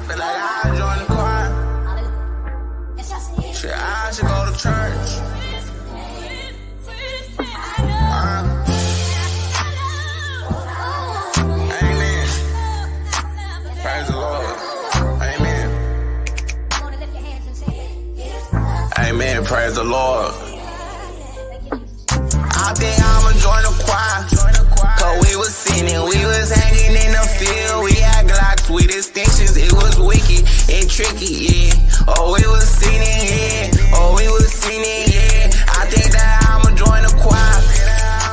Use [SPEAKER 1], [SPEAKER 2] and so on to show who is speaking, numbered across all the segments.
[SPEAKER 1] feel like I join the choir. Shit, I should go to church. Amen. Praise the Lord. Amen. Amen. Praise the Lord. I think I'ma join the choir. Cause we was sinning, we was hanging in the field. We had Glocks with extensions, it was wicked and tricky, yeah. Oh, we was sinning, yeah. Oh, we was sinning, yeah. I think that I'ma join the choir.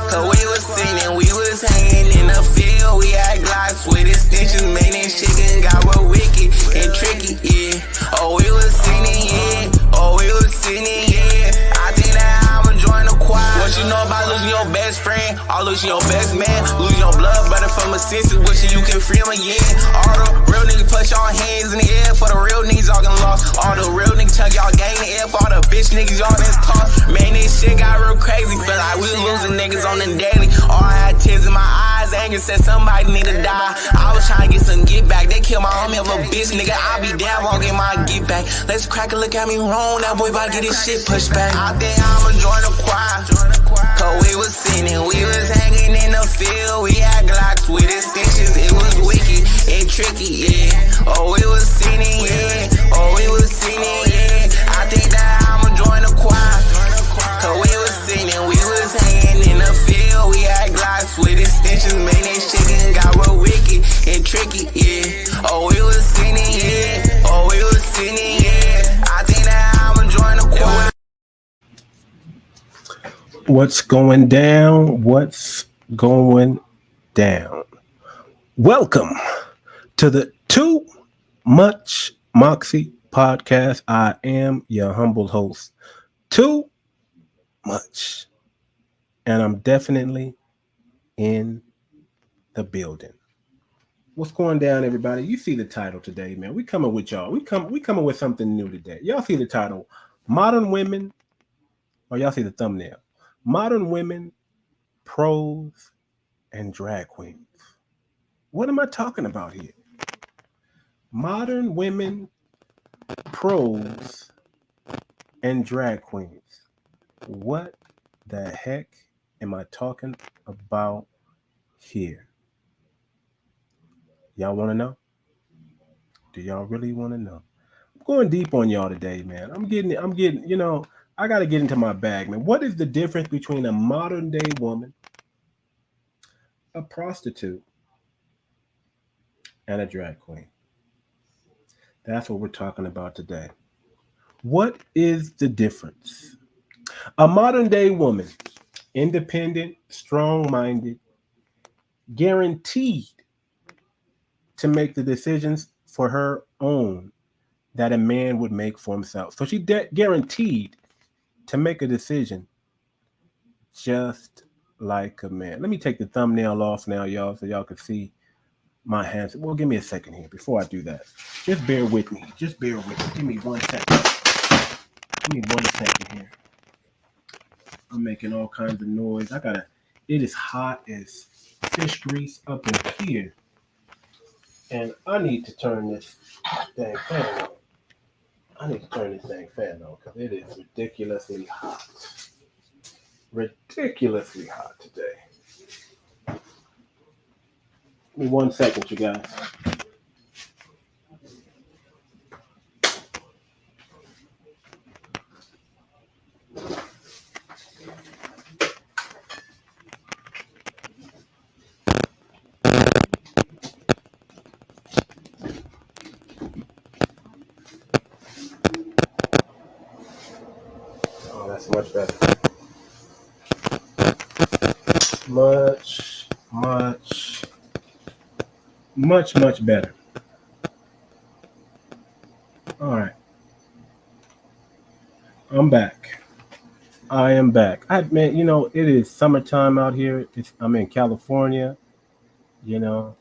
[SPEAKER 1] Cause we was sinning, we was hanging in the field. We had Glocks with extensions, man, this chicken got real wicked and tricky, yeah. Oh, we was sinning, yeah. Oh, we was sinning, yeah. I think that I'ma join the choir. What you know about losing your best friend, or losing your best man, losing your blood brother from a sister, wishing you can free him again. All the real niggas put y'all hands in the air for the real niggas y'all can lost. All the real niggas chuck y'all gang in the air for all the bitch niggas y'all done tossed. Man, this shit got real crazy, feel like we was losing niggas on the daily. All I had tears in my eyes, anger said somebody need to die. I was trying to get some get back, they killed my homie of a bitch, nigga. I'll be down, won't get my get back. Let's crack a look at me wrong, that boy about to get his shit pushed back. I think I'ma join the choir. Cause we was sinning, we was hanging in the field. We had Glocks with extensions, it was wicked and tricky, yeah. Oh, we was sinning, yeah. Oh, we was sinning, yeah. I think that I'ma join the choir. Cause we was sinning, we was hanging in the field. We had Glocks with extensions, man, this chicken got real wicked and tricky, yeah. Oh, we was sinning, yeah. Oh, we was sinning, yeah. I think that I'ma join the choir.
[SPEAKER 2] What's going down? What's going down? Welcome to the Too Much Moxie podcast. I am your humble host, Too Much, and I'm definitely in the building. What's going down, everybody? You see the title today, man. We coming with y'all. We coming with something new today. Y'all see the title, Modern Women, or y'all see the thumbnail, Modern Women, Pros, and Drag Queens. What am I talking about here? Modern women, pros, and drag queens. What the heck am I talking about here? Y'all want to know? Do y'all really want to know? I'm going deep on y'all today, man. I'm getting, you know, I got to get into my bag, man. What is the difference between a modern day woman, a prostitute, and a drag queen? That's what we're talking about today. What is the difference? A modern day woman, independent, strong-minded, guaranteed to make the decisions for her own that a man would make for himself. So she guaranteed to make a decision just like a man. Let me take the thumbnail off now, y'all, so y'all can see my hands. Well, give me a second here before I do that. Just bear with me. Just bear with me. Give me 1 second. Give me 1 second here. I'm making all kinds of noise. It is hot as fish grease up in here. And I need to turn this dang fan on. Because it is ridiculously hot. Ridiculously hot today. Give me 1 second, you guys. Oh, that's much better. Much better. All right. I'm back. I am back. Man, you know, it is summertime out here. I'm in California. You know,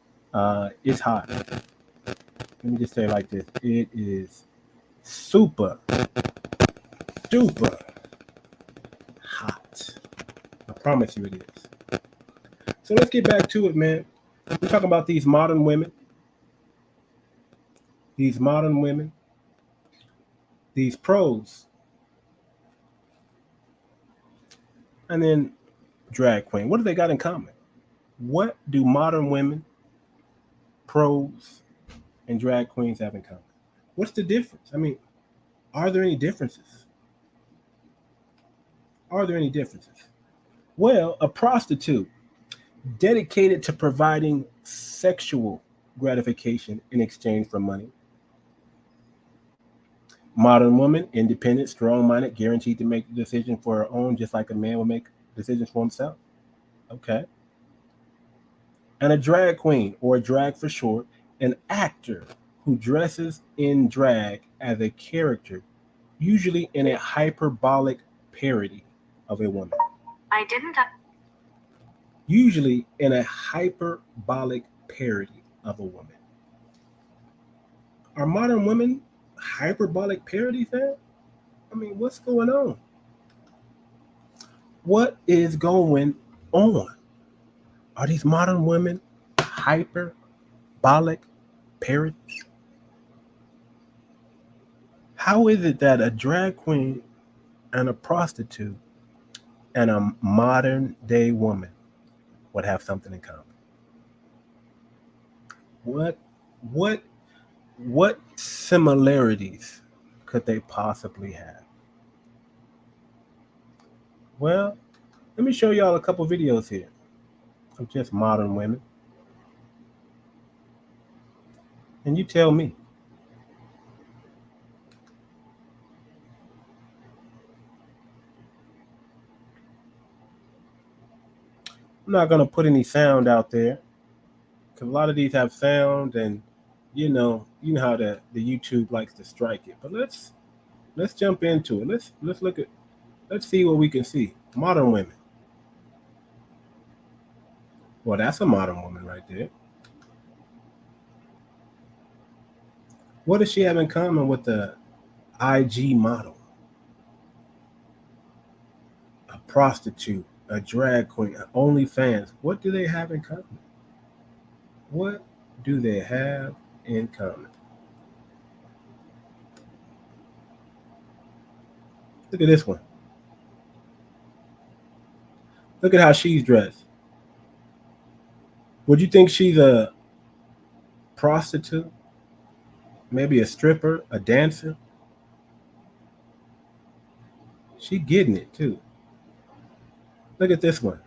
[SPEAKER 2] it's hot. Let me just say it like this. It is super duper hot. I promise you it is. So let's get back to it, man. We're talking about these modern women, these modern women, these pros, and then drag queen. What do they got in common? What do modern women, pros, and drag queens have in common? What's the difference? I mean, are there any differences? Are there any differences? Well, a prostitute dedicated to providing sexual gratification in exchange for money. Modern woman, independent, strong-minded, guaranteed to make the decision for her own, just like a man will make decisions for himself. Okay. And a drag queen, or a drag for short, an actor who dresses in drag as a character, usually in a hyperbolic parody of a woman.
[SPEAKER 3] I didn't.
[SPEAKER 2] Usually in a hyperbolic parody of a woman. Are modern women hyperbolic parodies, man? I mean, what's going on? What is going on? Are these modern women hyperbolic parodies? How is it that a drag queen and a prostitute and a modern day woman would have something in common? What similarities could they possibly have? Well, let me show y'all a couple videos here of just modern women. And you tell me. I'm not going to put any sound out there because a lot of these have sound, and you know how the YouTube likes to strike it. But let's jump into it. Let's see what we can see. Modern women. Well, that's a modern woman right there. What does she have in common with the IG model? A prostitute, a drag queen, an OnlyFans. What do they have in common? What do they have in common? Look at this one. Look at how she's dressed. Would you think she's a prostitute? Maybe a stripper, a dancer? She getting it too. Look at this one.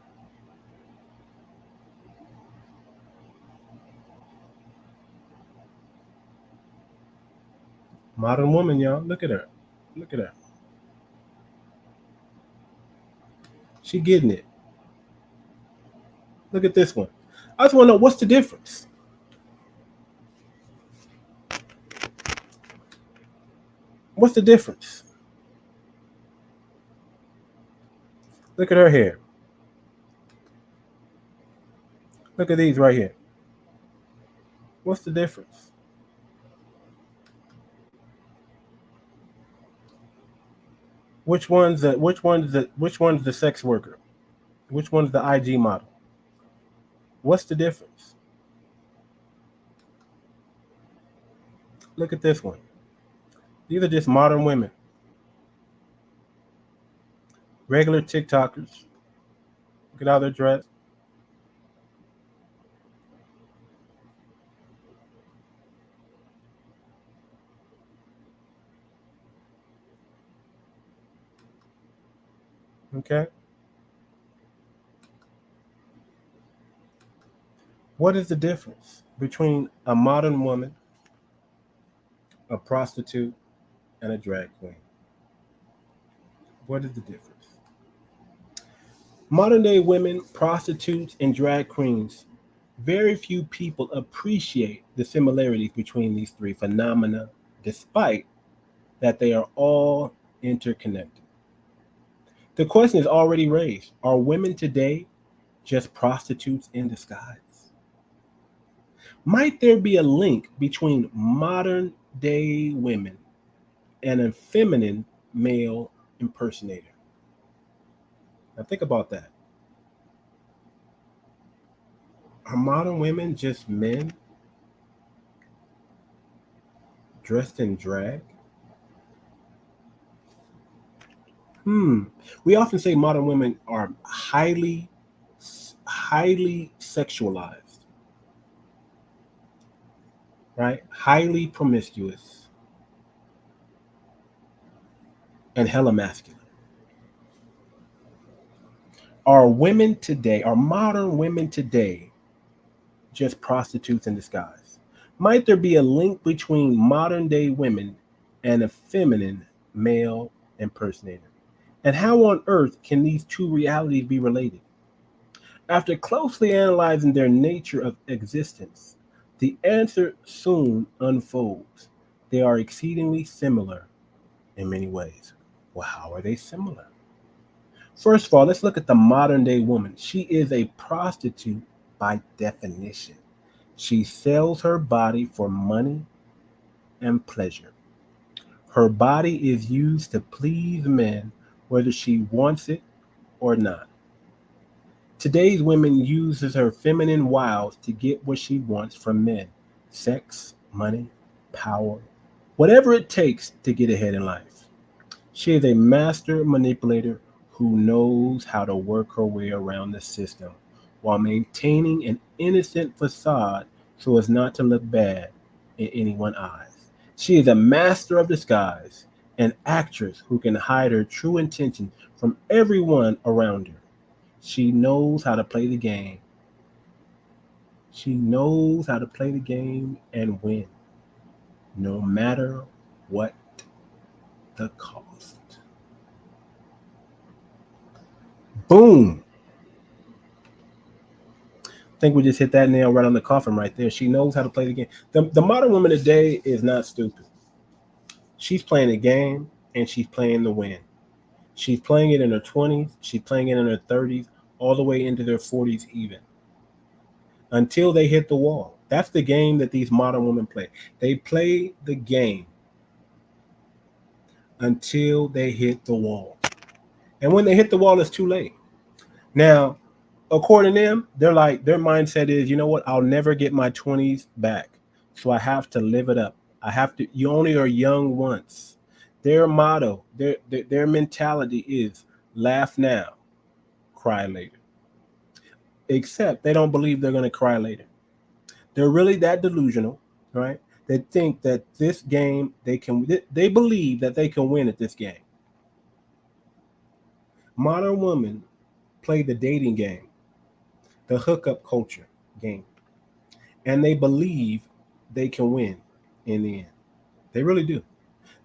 [SPEAKER 2] Modern woman, y'all. Look at her. Look at her. She getting it. Look at this one. I just want to know, what's the difference? What's the difference? Look at her hair. Look at these right here. What's the difference? Which one's the sex worker? Which one's the IG model? What's the difference? Look at this one. These are just modern women. Regular TikTokers. Look at how they're dressed. Okay. What is the difference between a modern woman, a prostitute, and a drag queen? What is the difference? Modern day women, prostitutes, and drag queens, very few people appreciate the similarities between these three phenomena, despite that they are all interconnected. The question is already raised. Are women today just prostitutes in disguise? Might there be a link between modern day women and a feminine male impersonator? Now think about that. Are modern women just men Dressed in drag? We often say modern women are highly sexualized, right? Highly promiscuous and hella masculine. Are modern women today, just prostitutes in disguise? Might there be a link between modern day women and a feminine male impersonator? And how on earth can these two realities be related? After closely analyzing their nature of existence, the answer soon unfolds. They are exceedingly similar in many ways. Well, how are they similar? First of all, let's look at the modern day woman. She is a prostitute by definition. She sells her body for money and pleasure. Her body is used to please men, whether she wants it or not. Today's women uses her feminine wiles to get what she wants from men: sex, money, power, whatever it takes to get ahead in life. She is a master manipulator who knows how to work her way around the system while maintaining an innocent facade so as not to look bad in anyone's eyes. She is a master of disguise, an actress who can hide her true intentions from everyone around her. She knows how to play the game. She knows how to play the game and win, no matter what the cost. Boom. I think we just hit that nail right on the coffin right there. She knows how to play the game. The modern woman today is not stupid. She's playing the game and she's playing the win. She's playing it in her 20s. She's playing it in her 30s, all the way into their 40s even, until they hit the wall. That's the game that these modern women play. They play the game until they hit the wall. And when they hit the wall, it's too late. Now, according to them, their mindset is, you know what? I'll never get my 20s back. So I have to live it up. You only are young once. Their motto, their mentality is laugh now, cry later. Except they don't believe they're going to cry later. They're really that delusional, right? They think that this game they believe that they can win at this game. Modern women play the dating game, the hookup culture game, and they believe they can win in the end. They really do.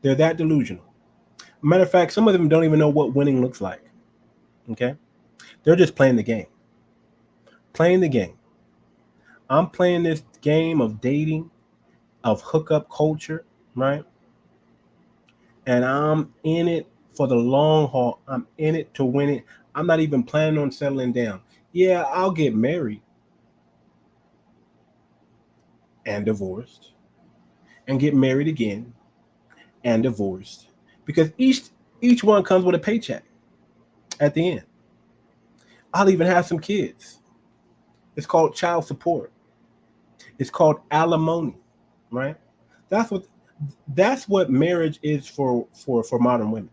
[SPEAKER 2] They're that delusional. Matter of fact, some of them don't even know what winning looks like. Okay? They're just playing the game. Playing the game. I'm playing this game of dating, of hookup culture, right? And I'm in it for the long haul. I'm in it to win it. I'm not even planning on settling down. Yeah, I'll get married and divorced and get married again and divorced, because each one comes with a paycheck at the end. I'll even have some kids. It's called child support. It's called alimony, right? That's what marriage is for modern women.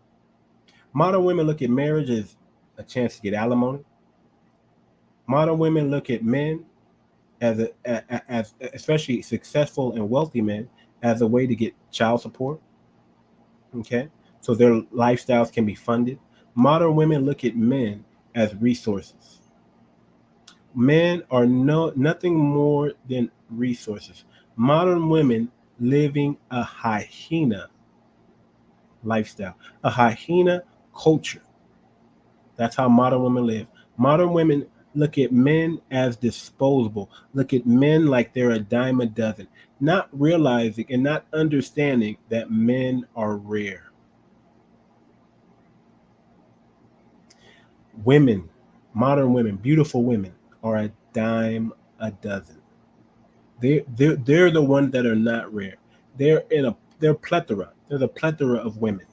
[SPEAKER 2] Modern women look at marriage as a chance to get alimony. Modern women look at men as especially successful and wealthy men, as a way to get child support. Okay, so their lifestyles can be funded. Modern women look at men as resources. Men are nothing more than resources. Modern women living a hyena lifestyle, a hyena culture. That's how modern women live. Modern women look at men as disposable, look at men like they're a dime a dozen, not realizing and not understanding that men are rare. Women, modern women, beautiful women, are a dime a dozen. They're the ones that are not rare. They're plethora. There's a plethora of women.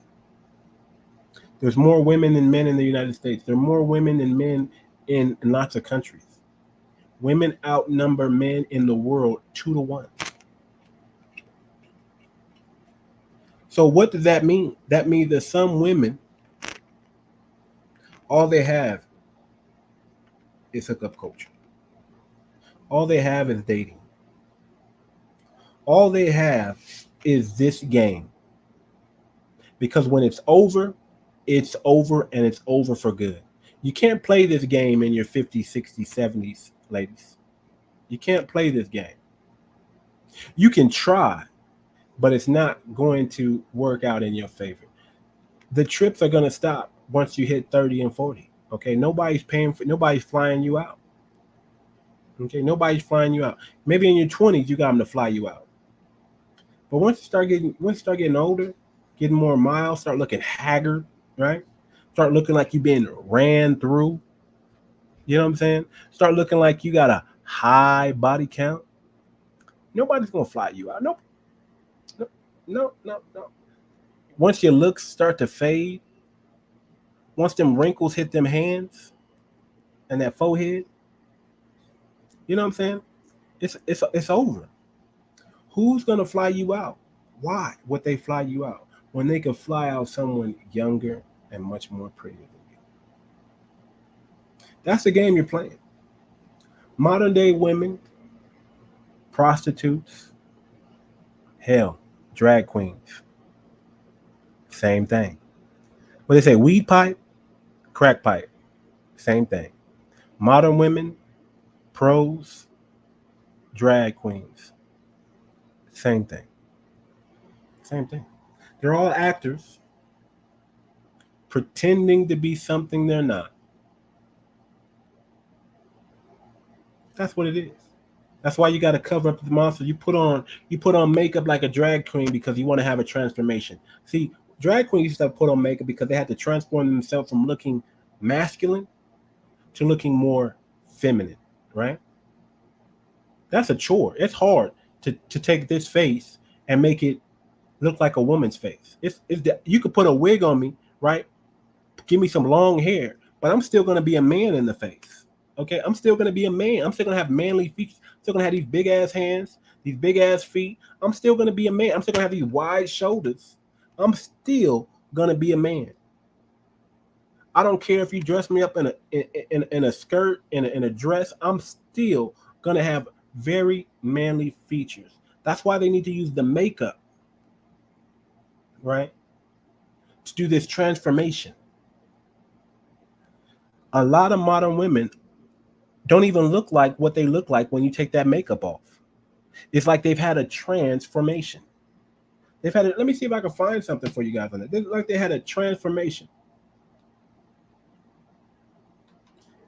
[SPEAKER 2] There's more women than men in the United States. There are more women than men in lots of countries. Women outnumber men in the world 2-1. So what does that mean? That means that some women, all they have is hookup culture. All they have is dating. All they have is this game. Because when it's over and it's over for good. You can't play this game in your 50s, 60s, 70s, ladies. You can't play this game. You can try, but it's not going to work out in your favor. The trips are going to stop once you hit 30 and 40. Okay, nobody's flying you out. Okay, nobody's flying you out. Maybe in your 20s you got them to fly you out. But once you start getting older, getting more miles, start looking haggard, right? Start looking like you've been ran through. You know what I'm saying? Start looking like you got a high body count. Nobody's gonna fly you out. Nope. No. Once your looks start to fade, once them wrinkles hit them hands and that forehead, you know what I'm saying? It's over. Who's gonna fly you out? Why would they fly you out when they could fly out someone younger and much more prettier than you? That's the game you're playing. Modern day women, prostitutes, hell, drag queens, same thing. What they say, weed pipe, crack pipe, same thing. Modern women, pros, drag queens, same thing. Same thing. They're all actors pretending to be something they're not. That's what it is. That's why you got to cover up the monster. You put on makeup like a drag queen because you want to have a transformation. See, drag queens used to put on makeup because they had to transform themselves from looking masculine to looking more feminine, right? That's a chore. It's hard to take this face and make it look like a woman's face. You could put a wig on me, right? Give me some long hair, but I'm still going to be a man in the face. Okay, I'm still going to be a man. I'm still going to have manly feet. Still going to have these big ass hands, these big ass feet. I'm still going to be a man. I'm still going to have these wide shoulders. I'm still going to be a man. I don't care if you dress me up in a skirt, in a dress. I'm still going to have very manly features. That's why they need to use the makeup, right, to do this transformation. A lot of modern women don't even look like what they look like when you take that makeup off. It's like they've had a transformation. Let me see if I can find something for you guys on it. They look like they had a transformation.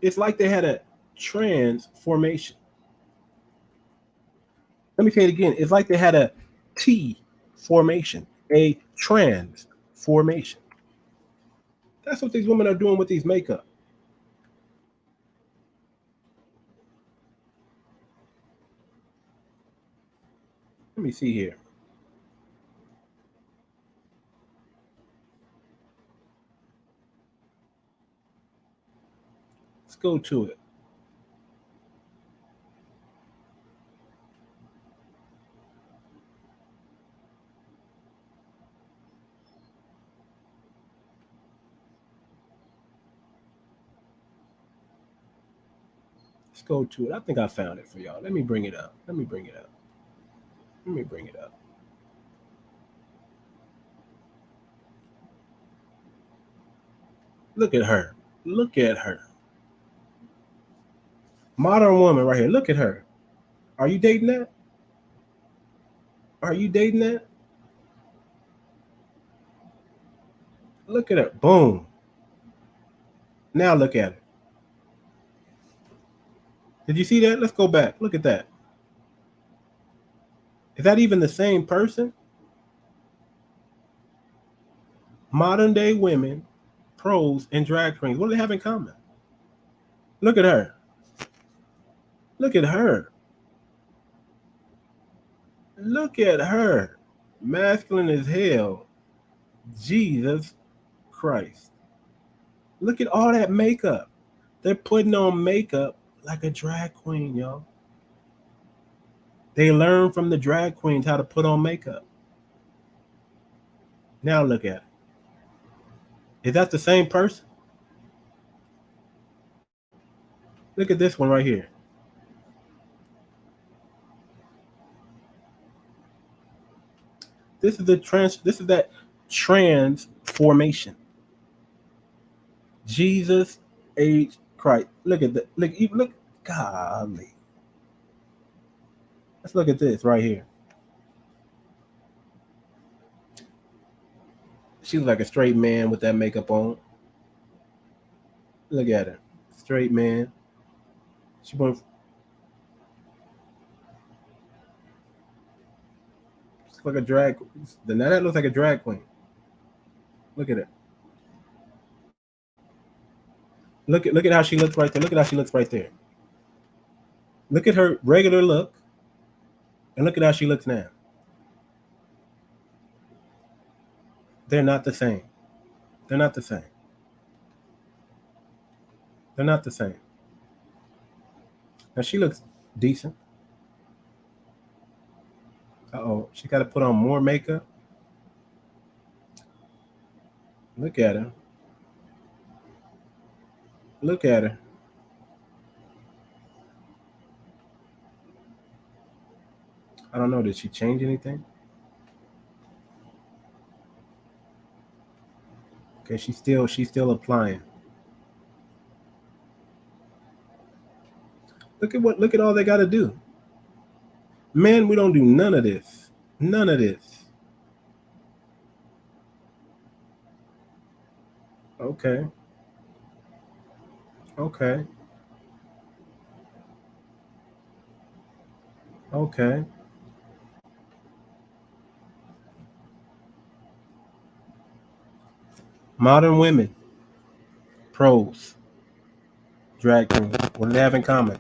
[SPEAKER 2] It's like they had a transformation. Let me say it again. It's like they had a T formation, a transformation. That's what these women are doing with these makeup. Let me see here. Let's go to it. Let's go to it. I think I found it for y'all. Let me bring it up. Let me bring it up. Look at her. Look at her. Modern woman right here. Look at her. Are you dating that? Are you dating that? Look at her. Boom. Now look at her. Did you see that? Let's go back. Look at that. Is that even the same person? Modern day women, pros, and drag queens. What do they have in common? Look at her. Look at her. Look at her. Masculine as hell. Jesus Christ. Look at all that makeup. They're putting on makeup like a drag queen, y'all. They learn from the drag queens how to put on makeup. Now look at it. Is that the same person? Look at this one right here. This is that transformation. Jesus age Christ. Look at that. Look, golly. Let's look at this right here. She looks like a straight man with that makeup on. Look at her. Straight man. She went. Looks like a drag. Now that looks like a drag queen. Look at it. Look at how she looks right there. Look at how she looks right there. Look at her regular look, and look at how she looks now. They're not the same. They're not the same. They're not the same. Now she looks decent. Uh-oh, she got to put on more makeup. Look at her. Look at her. I don't know. Did she change anything? Okay, she's still applying. Look at all they got to do. Man, we don't do none of this. None of this. Okay. Okay. Okay. Modern women, pros, drag queen. What do they have in common?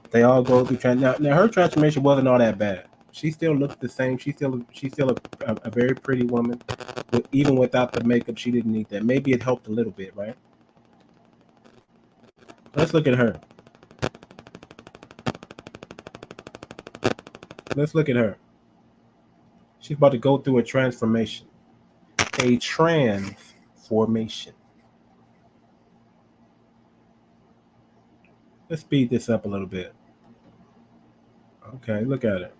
[SPEAKER 2] They all go through now her transformation wasn't all that bad. She still looked the same. She's still a very pretty woman. But even without the makeup, she didn't need that. Maybe it helped a little bit, right? Let's look at her. Let's look at her. She's about to go through a transformation. A transformation. Let's speed this up a little bit. Okay, look at it.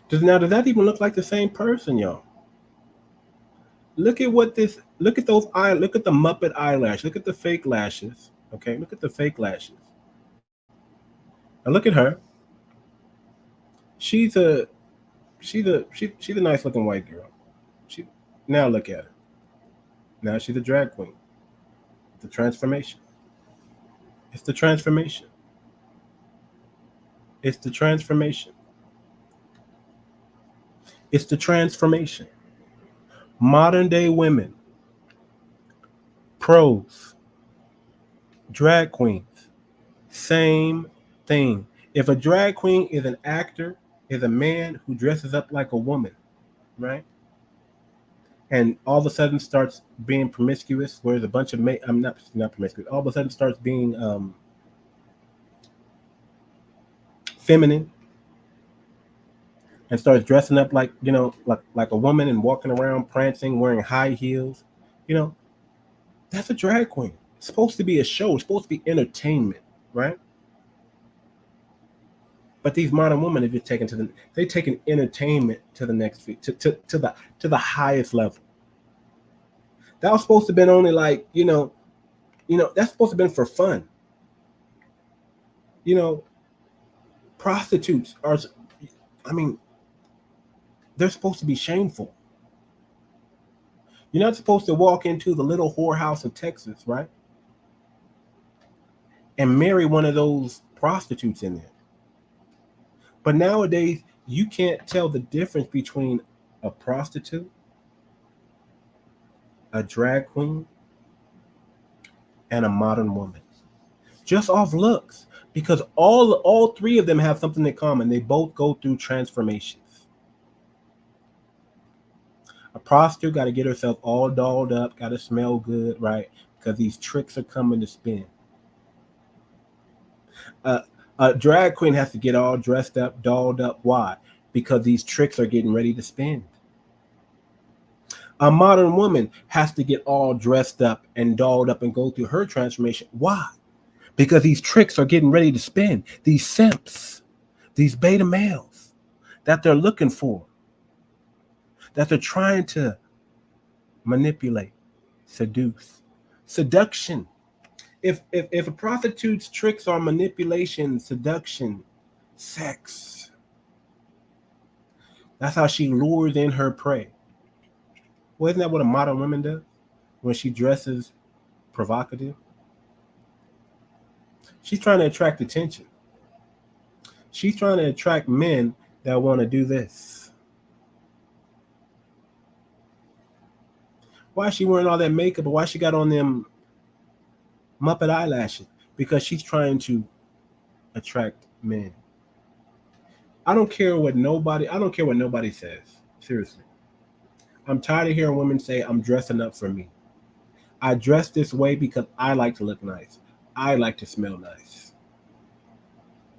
[SPEAKER 2] Does that even look like the same person, y'all? Look at those look at the Muppet eyelash. Look at the fake lashes. Okay, look at the fake lashes. Now look at her. She's a nice looking white girl. Now look at her. Now she's a drag queen. The transformation. It's the transformation. It's the transformation. It's the transformation. Modern day women, pros, drag queens, same thing. If a drag queen is an actor, is a man who dresses up like a woman, right? And all of a sudden starts being promiscuous, whereas a bunch of I'm not promiscuous. All of a sudden starts being feminine and starts dressing up like like a woman and walking around prancing, wearing high heels. That's a drag queen. It's supposed to be a show. It's supposed to be entertainment, right? But these modern women have just taken entertainment to the next feet, to the highest level. That was supposed to have been only like, that's supposed to have been for fun. Prostitutes they're supposed to be shameful. You're not supposed to walk into the little whorehouse of Texas, right? And marry one of those prostitutes in there. But nowadays, you can't tell the difference between a prostitute, a drag queen, and a modern woman. Just off looks. Because all three of them have something in common. They both go through transformations. A prostitute got to get herself all dolled up, got to smell good, right? Because these tricks are coming to spin. A drag queen has to get all dressed up, dolled up. Why? Because these tricks are getting ready to spin. A modern woman has to get all dressed up and dolled up and go through her transformation. Why? Because these tricks are getting ready to spin. These simps, these beta males that they're looking for, that they're trying to manipulate, seduce. Seduction. If a prostitute's tricks are manipulation, seduction, sex, that's how she lures in her prey. Well, isn't that what a modern woman does when she dresses provocative? She's trying to attract attention. She's trying to attract men that want to do this. Why is she wearing all that makeup? Or why she got on them Muppet eyelashes? Because she's trying to attract men. I don't care what nobody says. Seriously. I'm tired of hearing women say I'm dressing up for me. I dress this way because I like to look nice. I like to smell nice.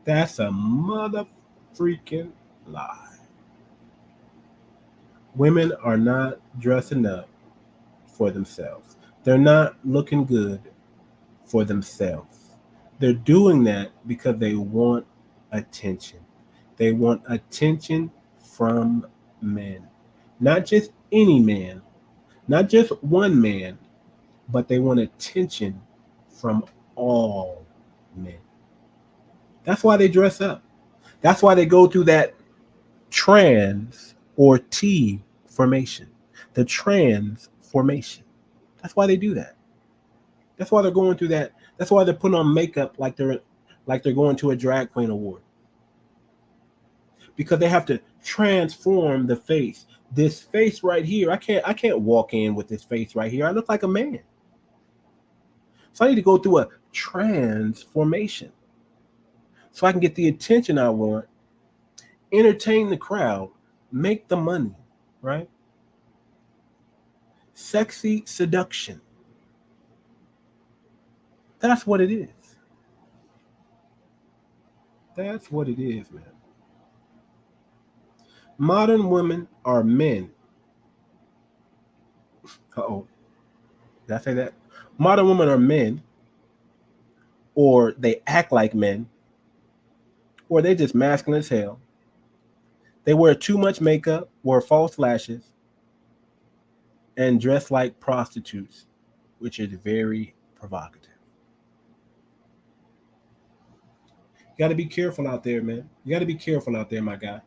[SPEAKER 2] That's a mother freaking lie. Women are not dressing up for themselves. They're not looking good for themselves. They're doing that because they want attention. They want attention from men. Not just any man, not just one man, but they want attention from all men. That's why they dress up. That's why they go through that trans or T formation. The trans formation. That's why they do that. That's why they're going through that. That's why they're putting on makeup like they're going to a drag queen award. Because they have to transform the face. This face right here, I can't walk in with this face right here. I look like a man. So I need to go through a transformation so I can get the attention I want, entertain the crowd, make the money, right? Sexy seduction. That's what it is. That's what it is, man. Modern women are men. Uh-oh. Did I say that? Modern women are men, or they act like men, or they just masculine as hell. They wear too much makeup, wear false lashes, and dress like prostitutes, which is very provocative. You got to be careful out there, man. You got to be careful out there, my guy.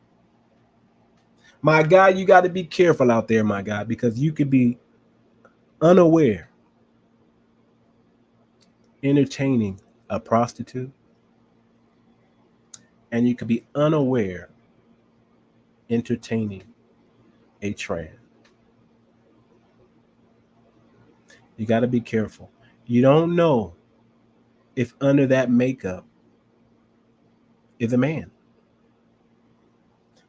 [SPEAKER 2] My guy, you got to be careful out there, my guy, because you could be unaware entertaining a prostitute, and you could be unaware entertaining a trans. You got to be careful. You don't know if under that makeup is a man.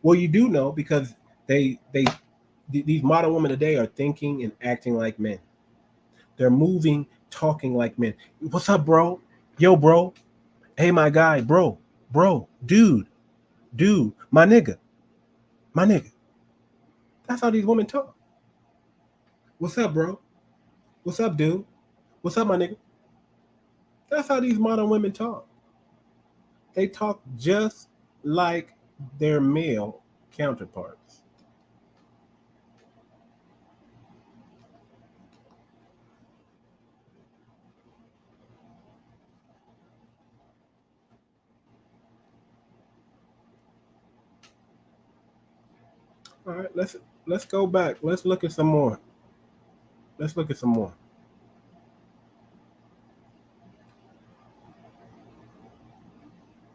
[SPEAKER 2] Well, you do know because these modern women today are thinking and acting like men. They're moving, talking like men. What's up, bro? Yo, bro. Hey, my guy, bro, dude, my nigga. That's how these women talk. What's up, bro? What's up, dude? What's up, my nigga? That's how these modern women talk. They talk just like their male counterparts. All right, let's go back. Let's look at some more. Let's look at some more.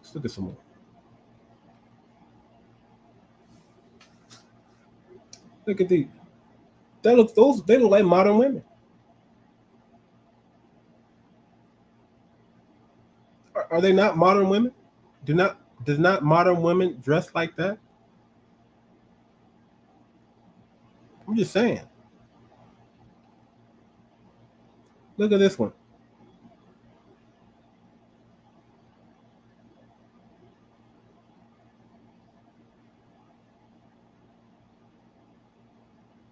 [SPEAKER 2] Let's look at some more. Look at these. They look like modern women. Are they not modern women? Does not modern women dress like that? I'm just saying. Look at this one.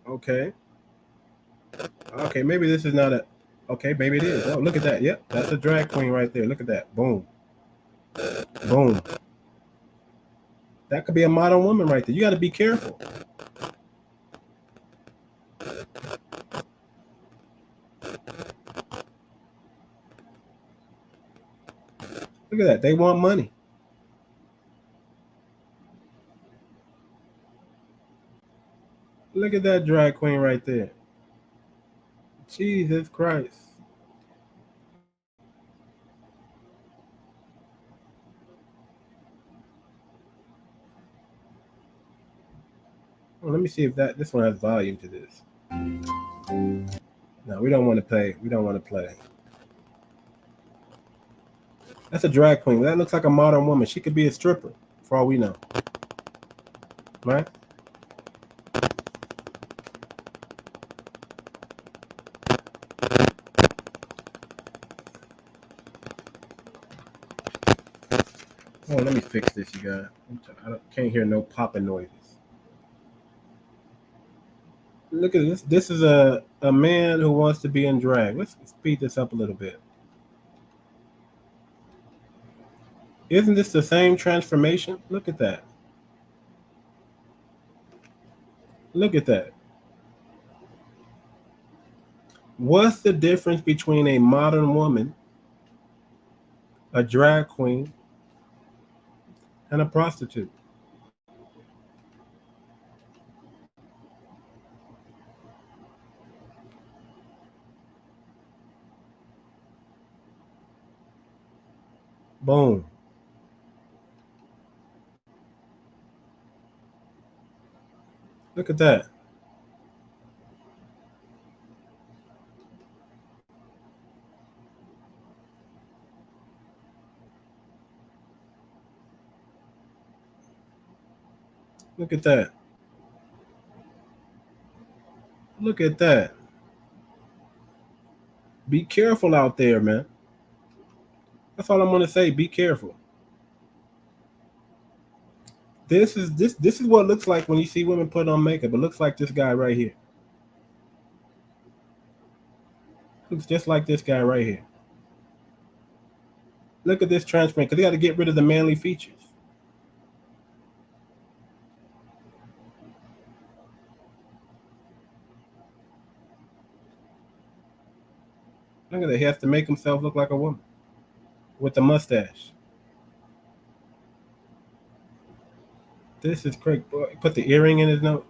[SPEAKER 2] Okay. Okay, maybe this is not a. Okay, maybe it is. Oh, look at that. Yep, that's a drag queen right there. Look at that. Boom. Boom. That could be a modern woman right there. You got to be careful. Look at that. They want money. Look at that drag queen right there. Jesus Christ. Well, let me see if this one has volume to this. No, we don't want to play. We don't want to play. That's a drag queen. That looks like a modern woman. She could be a stripper, for all we know. Right? Oh, let me fix this, you guys. Can't hear no popping noises. Look at this. This is a man who wants to be in drag. Let's speed this up a little bit. Isn't this the same transformation? Look at that. Look at that. What's the difference between a modern woman, a drag queen, and a prostitute? Boom. Look at that. Look at that. Look at that. Be careful out there, man. That's all I'm gonna say. Be careful. This is what it looks like when you see women put on makeup. It looks like this guy right here. Looks just like this guy right here. Look at this transplant because they got to get rid of the manly features. Look at that. He has to make himself look like a woman with the mustache. This is crazy. Put the earring in his nose.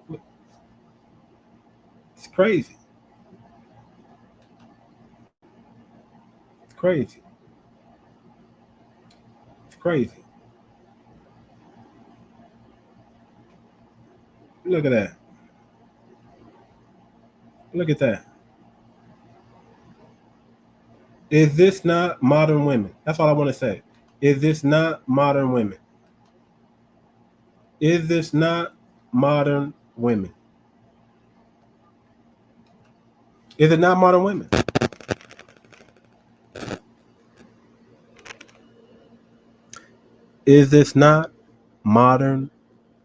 [SPEAKER 2] It's crazy. It's crazy. It's crazy. Look at that. Look at that. Is this not modern women? That's all I want to say. Is this not modern women? Is this not modern women? Is it not modern women? Is this not modern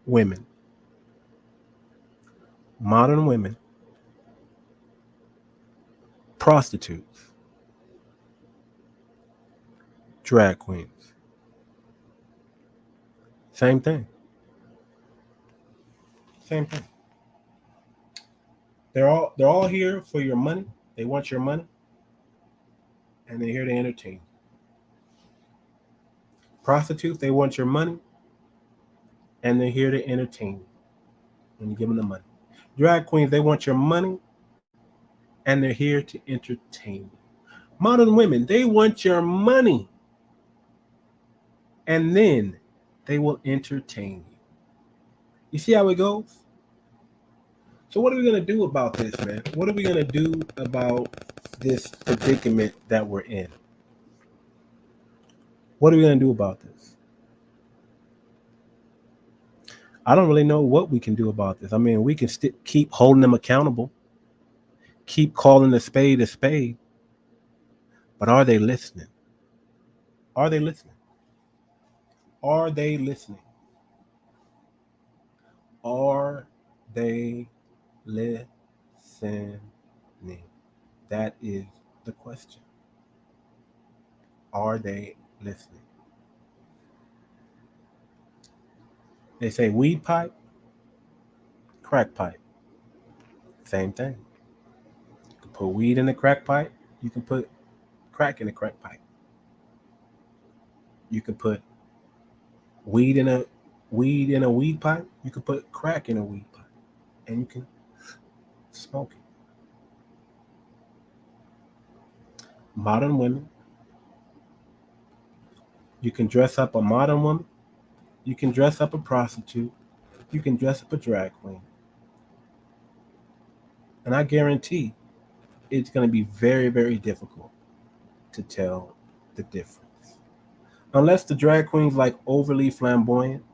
[SPEAKER 2] women? Modern women, prostitutes, drag queens. Same thing. Same thing. They're all here for your money. They want your money, and they're here to entertain. Prostitutes, they want your money, and they're here to entertain when you give them the money. Drag queens, they want your money, and they're here to entertain. Modern women, they want your money, and then they will entertain you. You see how it goes? So what are we going to do about this, man? What are we going to do about this predicament that we're in? What are we going to do about this? I don't really know what we can do about this. I mean, we can keep holding them accountable, keep calling a spade, but are they listening? Are they listening? Are they listening? Are they listening? That is the question. Are they listening? They say weed pipe, crack pipe. Same thing. You can put weed in the crack pipe. You can put crack in the crack pipe. You can put weed in a weed pipe. You can put crack in a weed pipe, and you can smoke it. Modern women. You can dress up a modern woman. You can dress up a prostitute. You can dress up a drag queen. And I guarantee it's going to be very, very difficult to tell the difference. Unless the drag queen's like overly flamboyant.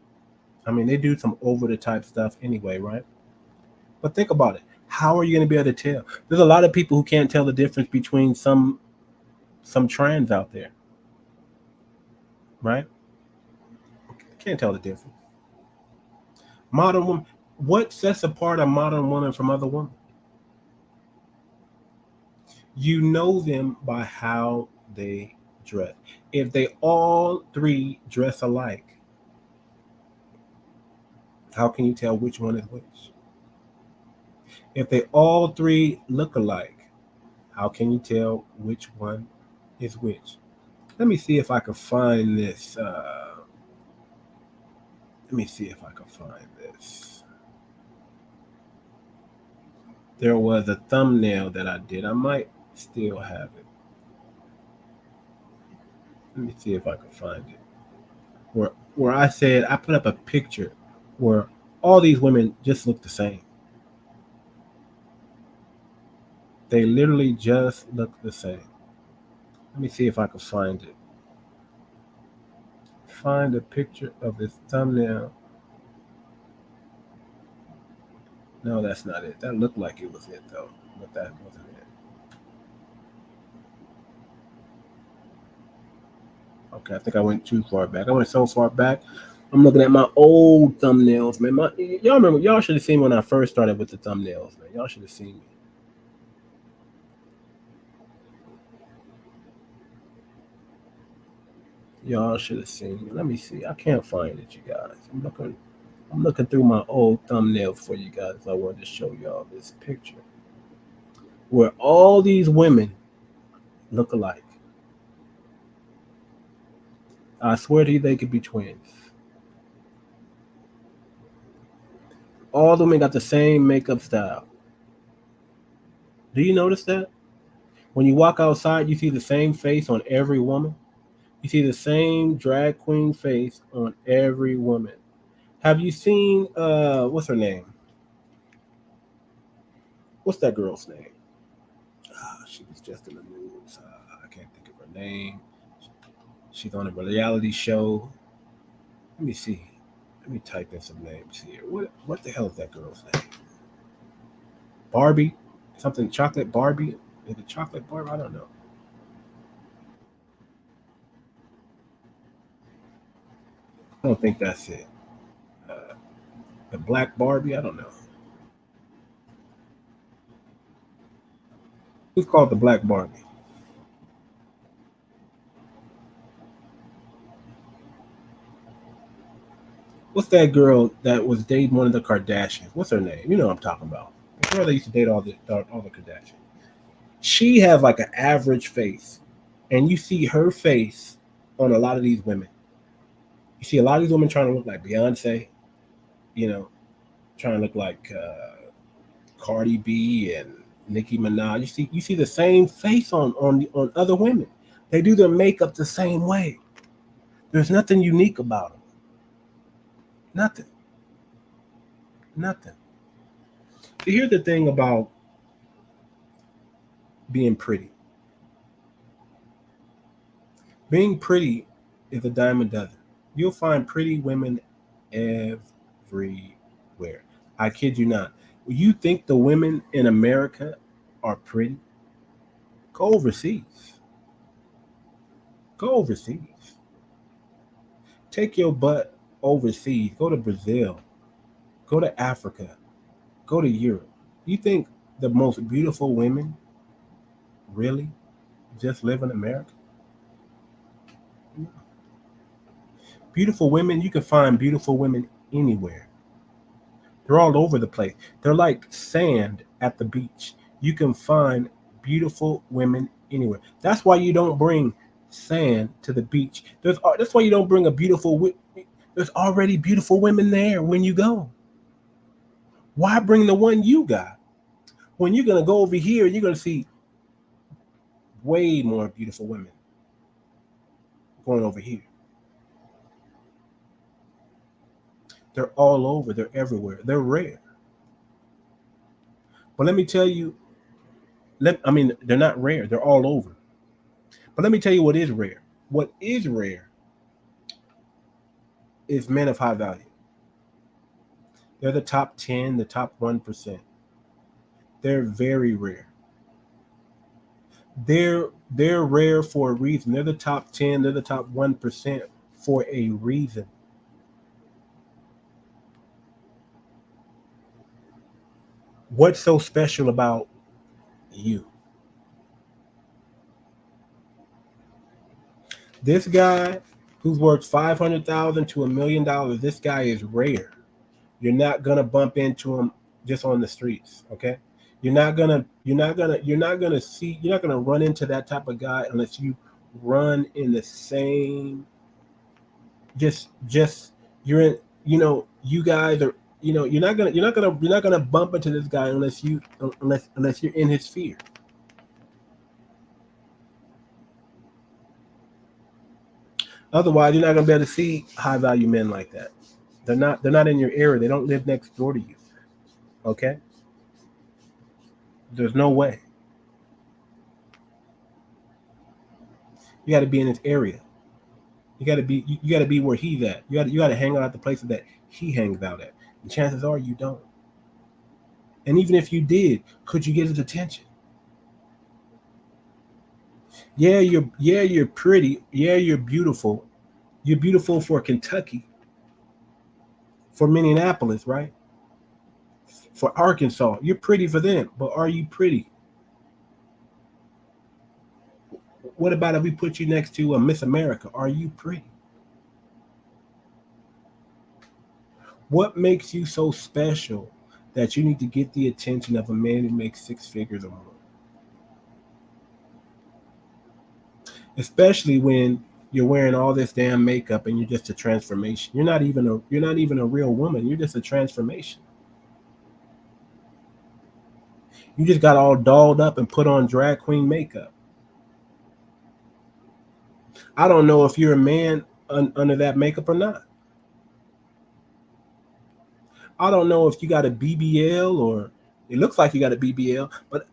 [SPEAKER 2] I mean, they do some over the type stuff anyway, right? But think about it. How are you going to be able to tell? There's a lot of people who can't tell the difference between some trans out there, right? Can't tell the difference. Modern woman. What sets apart a modern woman from other women? You know them by how they dress. If they all three dress alike, how can you tell which one is which? If they all three look alike, how can you tell which one is which? Let me see if I can find this. There was a thumbnail that I did. I might still have it. Let me see if I can find it. Where I said I put up a picture where all these women just look the same. They literally just look the same. Let me see if I can find it. Find a picture of this thumbnail. No, that's not it. That looked like it was it though, but that wasn't it. Okay, I think I went too far back. I went so far back. I'm looking at my old thumbnails, man. Y'all remember? Y'all should have seen when I first started with the thumbnails, man. Y'all should have seen me. Y'all should have seen me. Let me see. I can't find it, you guys. I'm looking through my old thumbnails for you guys. I wanted to show y'all this picture where all these women look alike. I swear to you, they could be twins. All the women got the same makeup style. Do you notice that? When you walk outside, you see the same face on every woman. You see the same drag queen face on every woman. Have you seen what's her name? What's that girl's name? She was just in the news. I can't think of her name. She's on a reality show. Let me see. Let me type in some names here. What the hell is that girl's name? Barbie? Something chocolate Barbie? Is it chocolate Barbie? I don't know. I don't think that's it. The Black Barbie? I don't know. Who's called the Black Barbie? What's that girl that was dating one of the Kardashians? What's her name? You know what I'm talking about. The girl that used to date all the Kardashians. She has like an average face, and you see her face on a lot of these women. You see a lot of these women trying to look like Beyonce, trying to look like Cardi B and Nicki Minaj. You see the same face on other women. They do their makeup the same way. There's nothing unique about them. Nothing. So here's the thing about being pretty. Being pretty is a dime a dozen. You'll find pretty women everywhere. I kid you not. You think the women in America are pretty? Go overseas. Take your butt overseas. Go to Brazil. Go to Africa. Go to Europe. You think the most beautiful women really just live in America? Beautiful women, you can find beautiful women anywhere. They're all over the place. They're like sand at the beach. You can find beautiful women anywhere. That's why you don't bring sand to the beach. That's why you don't bring a there's already beautiful women there when you go. Why bring the one you got? When you're going to go over here, you're going to see way more beautiful women going over here. They're all over. They're everywhere. They're rare. But let me tell you, they're not rare. They're all over. But let me tell you what is rare. What is rare is men of high value. They're the top 10, the top 1%. They're very rare. They're rare for a reason. They're the top 10, they're the top 1% for a reason. What's so special about you? This guy who's worth $500,000 to $1 million, this guy is rare. You're not gonna bump into him just on the streets, okay? You're not gonna run into that type of guy unless you run in the same. You're in. You guys are. You're not gonna bump into this guy unless you're in his sphere. Otherwise, you're not gonna be able to see high value men like that. They're not in your area. They don't live next door to you. Okay? There's no way. You got to be in his area. You got to be where he's at. You got to hang out at the places that he hangs out at. And chances are you don't. And even if you did, could you get his attention? Yeah, you're pretty. Yeah, you're beautiful. You're beautiful for Kentucky. For Minneapolis, right? For Arkansas. You're pretty for them, but are you pretty? What about if we put you next to a Miss America? Are you pretty? What makes you so special that you need to get the attention of a man who makes 6 figures or more? Especially when you're wearing all this damn makeup and you're just a transformation. You're not even a real woman. You're just a transformation. You just got all dolled up and put on drag queen makeup. I don't know if you're a man under that makeup or not. I don't know if you got a BBL or it looks like you got a BBL, but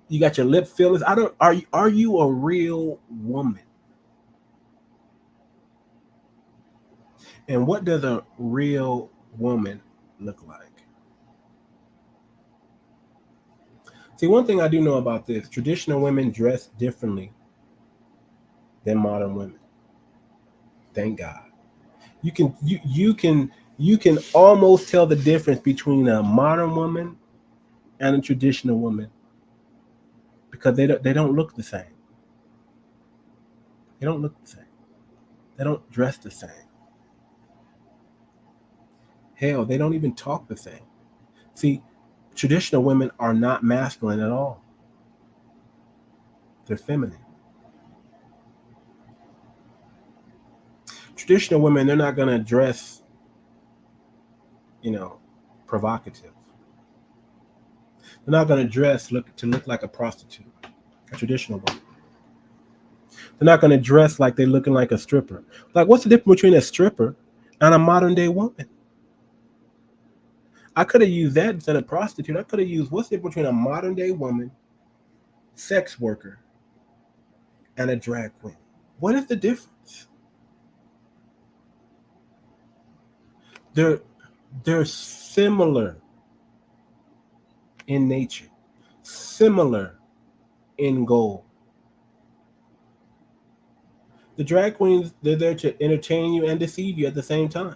[SPEAKER 2] you got your lip fillers. Are you a real woman? And what does a real woman look like? See, one thing I do know about this, traditional women dress differently than modern women. Thank God. You can almost tell the difference between a modern woman and a traditional woman because they don't look the same. They don't look the same. They don't dress the same. Hell, they don't even talk the same. See, traditional women are not masculine at all. They're feminine. Traditional women, they're not going to dress, provocative. They're not going to dress look like a prostitute, a traditional woman. They're not going to dress like they're looking like a stripper. Like, what's the difference between a stripper and a modern day woman? I could have used that instead of prostitute. I could have used what's the difference between a modern day woman, sex worker, and a drag queen. What is the difference? They're similar in nature, similar in goal. The drag queens, they're there to entertain you and deceive you at the same time.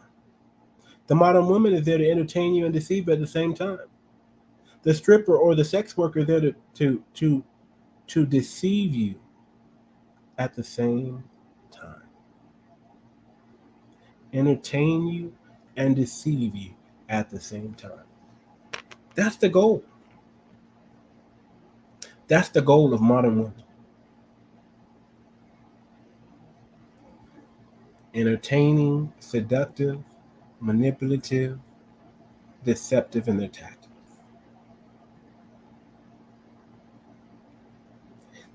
[SPEAKER 2] The modern woman is there to entertain you and deceive you at the same time. The stripper or the sex worker is there to deceive you at the same time, entertain you and deceive you at the same time. That's the goal. That's the goal of modern women. Entertaining, seductive, manipulative, deceptive in their tactics.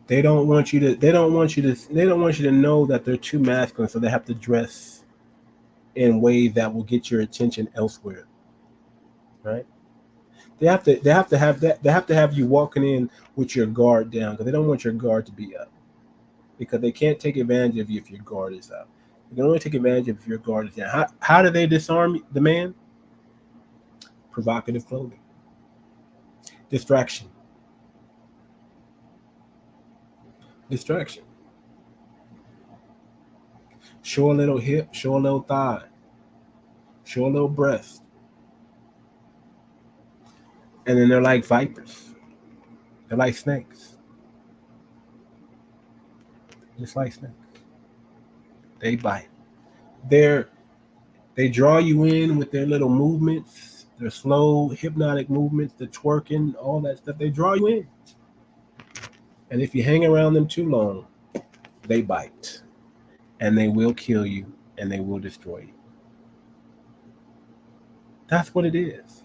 [SPEAKER 2] They don't want you to know that they're too masculine, so they have to dress in ways that will get your attention elsewhere. Right? They have to have you walking in with your guard down because they don't want your guard to be up. Because they can't take advantage of you if your guard is up. They can only take advantage of if your guard is down. How do they disarm the man? Provocative clothing. Distraction. Show a little hip, show a little thigh, show a little breast. And then they're like vipers. They're like snakes. Just like snakes. They bite. They draw you in with their little movements, their slow hypnotic movements, the twerking, all that stuff. They draw you in. And if you hang around them too long, they bite. And they will kill you and they will destroy you. That's what it is.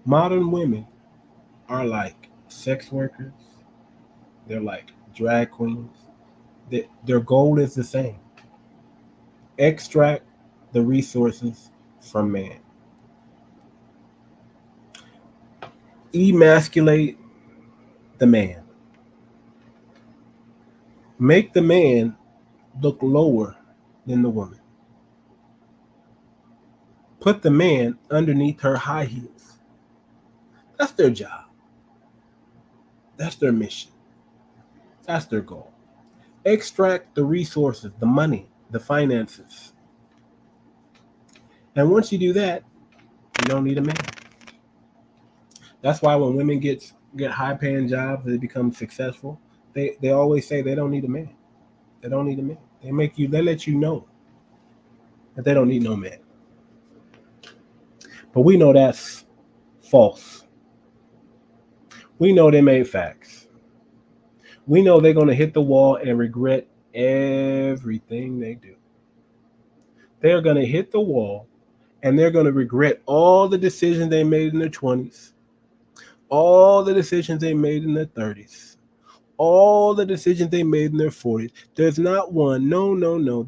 [SPEAKER 2] Modern women are like sex workers. They're like drag queens. Their goal is the same. Extract the resources from man. Emasculate the man. Make the man look lower than the woman. Put the man underneath her high heels. That's their job. That's their mission. That's their goal. Extract the resources, the money, the finances. And once you do that, you don't need a man. That's why when women get high-paying jobs, they become successful. They always say they don't need a man. They don't need a man. They let you know that they don't need no man. But we know that's false. We know they made facts. We know they're going to hit the wall and regret everything they do. They're going to hit the wall and they're going to regret all the decisions they made in their 20s, all the decisions they made in their 30s, all the decisions they made in their 40s. There's not one,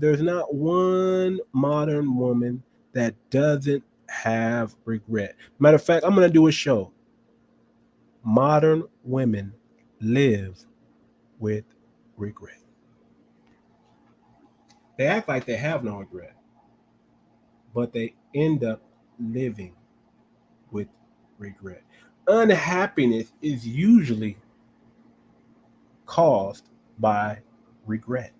[SPEAKER 2] there's not one modern woman that doesn't have regret. Matter of fact, I'm going to do a show. Modern women live with regret. They act like they have no regret, but they end up living with regret. Unhappiness is usually caused by regret.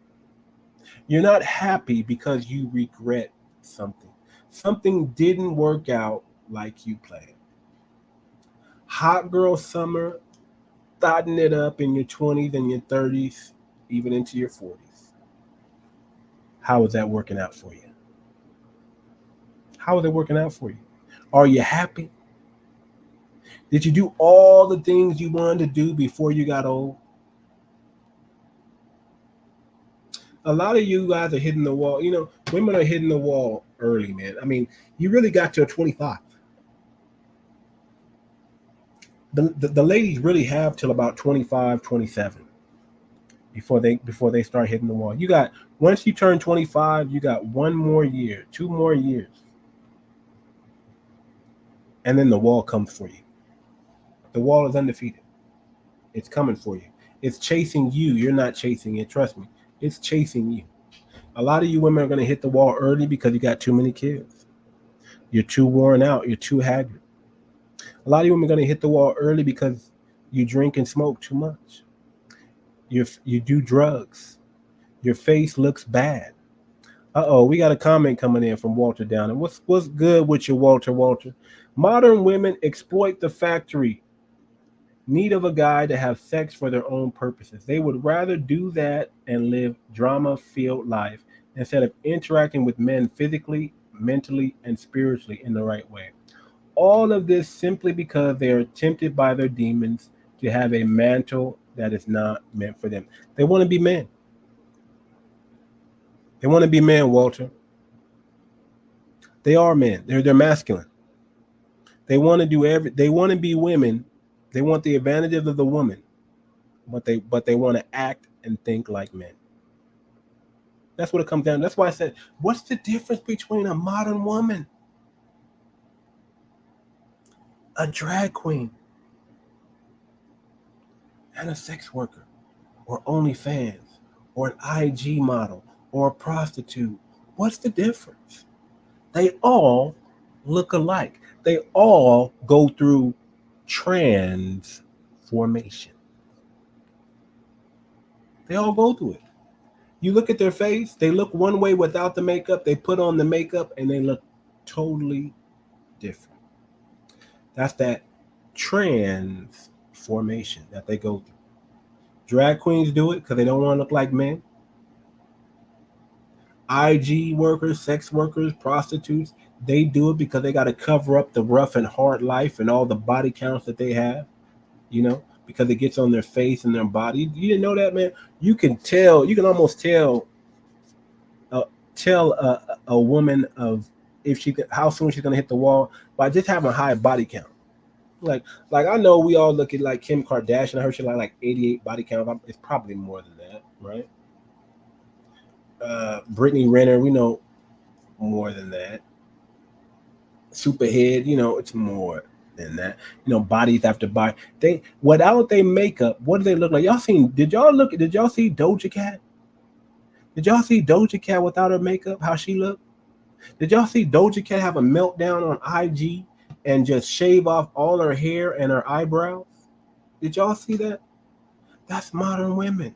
[SPEAKER 2] You're not happy because you regret something. Something didn't work out like you planned. Hot girl summer, thotting it up in your 20s and your 30s, even into your 40s. How is that working out for you? How is it working out for you? Are you happy? Did you do all the things you wanted to do before you got old? A lot of you guys are hitting the wall. You know, women are hitting the wall early, man. I mean, you really got to 25. The ladies really have till about 25, 27 before they start hitting the wall. You got, once you turn 25, you got 1 more year, 2 more years. And then the wall comes for you. The wall is undefeated. It's coming for you. It's chasing you. You're not chasing it. Trust me. It's chasing you. A lot of you women are going to hit the wall early because you got too many kids. You're too worn out. You're too haggard. A lot of you women are going to hit the wall early because you drink and smoke too much. You do drugs. Your face looks bad. We got a comment coming in from Walter Down. What's good with you, Walter? Modern women exploit the factory need of a guy to have sex for their own purposes. They would rather do that and live drama-filled life instead of interacting with men physically, mentally, and spiritually in the right way. All of this simply because they are tempted by their demons to have a mantle that is not meant for them. They want to be men. They want to be men, Walter. They are men. They're masculine. They want to do they want to be women. They want the advantages of the woman, but they want to act and think like men. That's what it comes down to. That's why I said, what's the difference between a modern woman, a drag queen, and a sex worker, or OnlyFans, or an IG model, or a prostitute? What's the difference? They all look alike. They all go through transformation. They all go through it. You look at their face, they look one way without the makeup. They put on the makeup and they look totally different. That's that transformation that they go through. Drag queens do it because they don't want to look like men. IG workers, sex workers, prostitutes, they do it because they got to cover up the rough and hard life and all the body counts that they have, because it gets on their face and their body. You didn't know that, man? You can almost tell a woman of how soon she's gonna hit the wall by just having a high body count. Like I know we all look at like Kim Kardashian. I heard she like 88 body count. It's probably more than that, right? Brittany Renner, we know more than that. Superhead, it's more than that. Bodies after body. Without they makeup, what do they look like? Did y'all see Doja Cat? Did y'all see Doja Cat without her makeup, how she looked? Did y'all see Doja Cat have a meltdown on IG and just shave off all her hair and her eyebrows? Did y'all see that? That's modern women.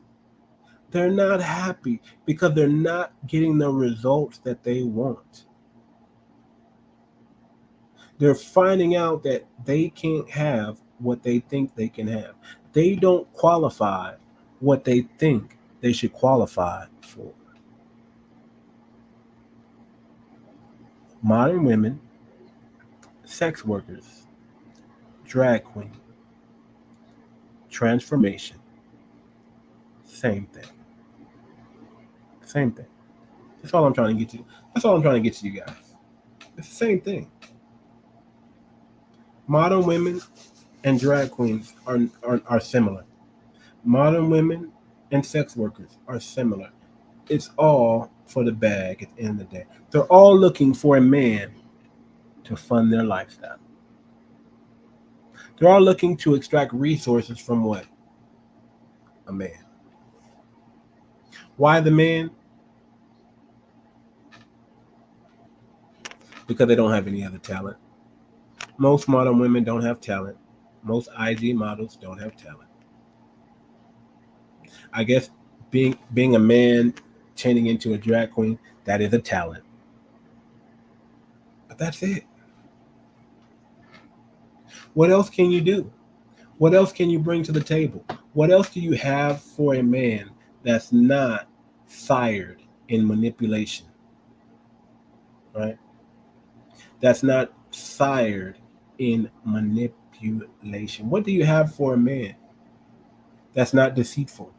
[SPEAKER 2] They're not happy because they're not getting the results that they want. They're finding out that they can't have what they think they can have. They don't qualify what they think they should qualify for. Modern women, sex workers, drag queen, transformation, same thing. Same thing. That's all I'm trying to get to. That's all I'm trying to get to you guys. It's the same thing. Modern women and drag queens are similar. Modern women and sex workers are similar. It's all for the bag at the end of the day. They're all looking for a man to fund their lifestyle. They're all looking to extract resources from what? A man. Why the man? Because they don't have any other talent. Most modern women don't have talent. Most IG models don't have talent. I guess being a man turning into a drag queen, that is a talent. But that's it. What else can you do? What else can you bring to the table? What else do you have for a man that's not sired in manipulation? Right? That's not sired in manipulation. What do you have for a man that's not deceitful?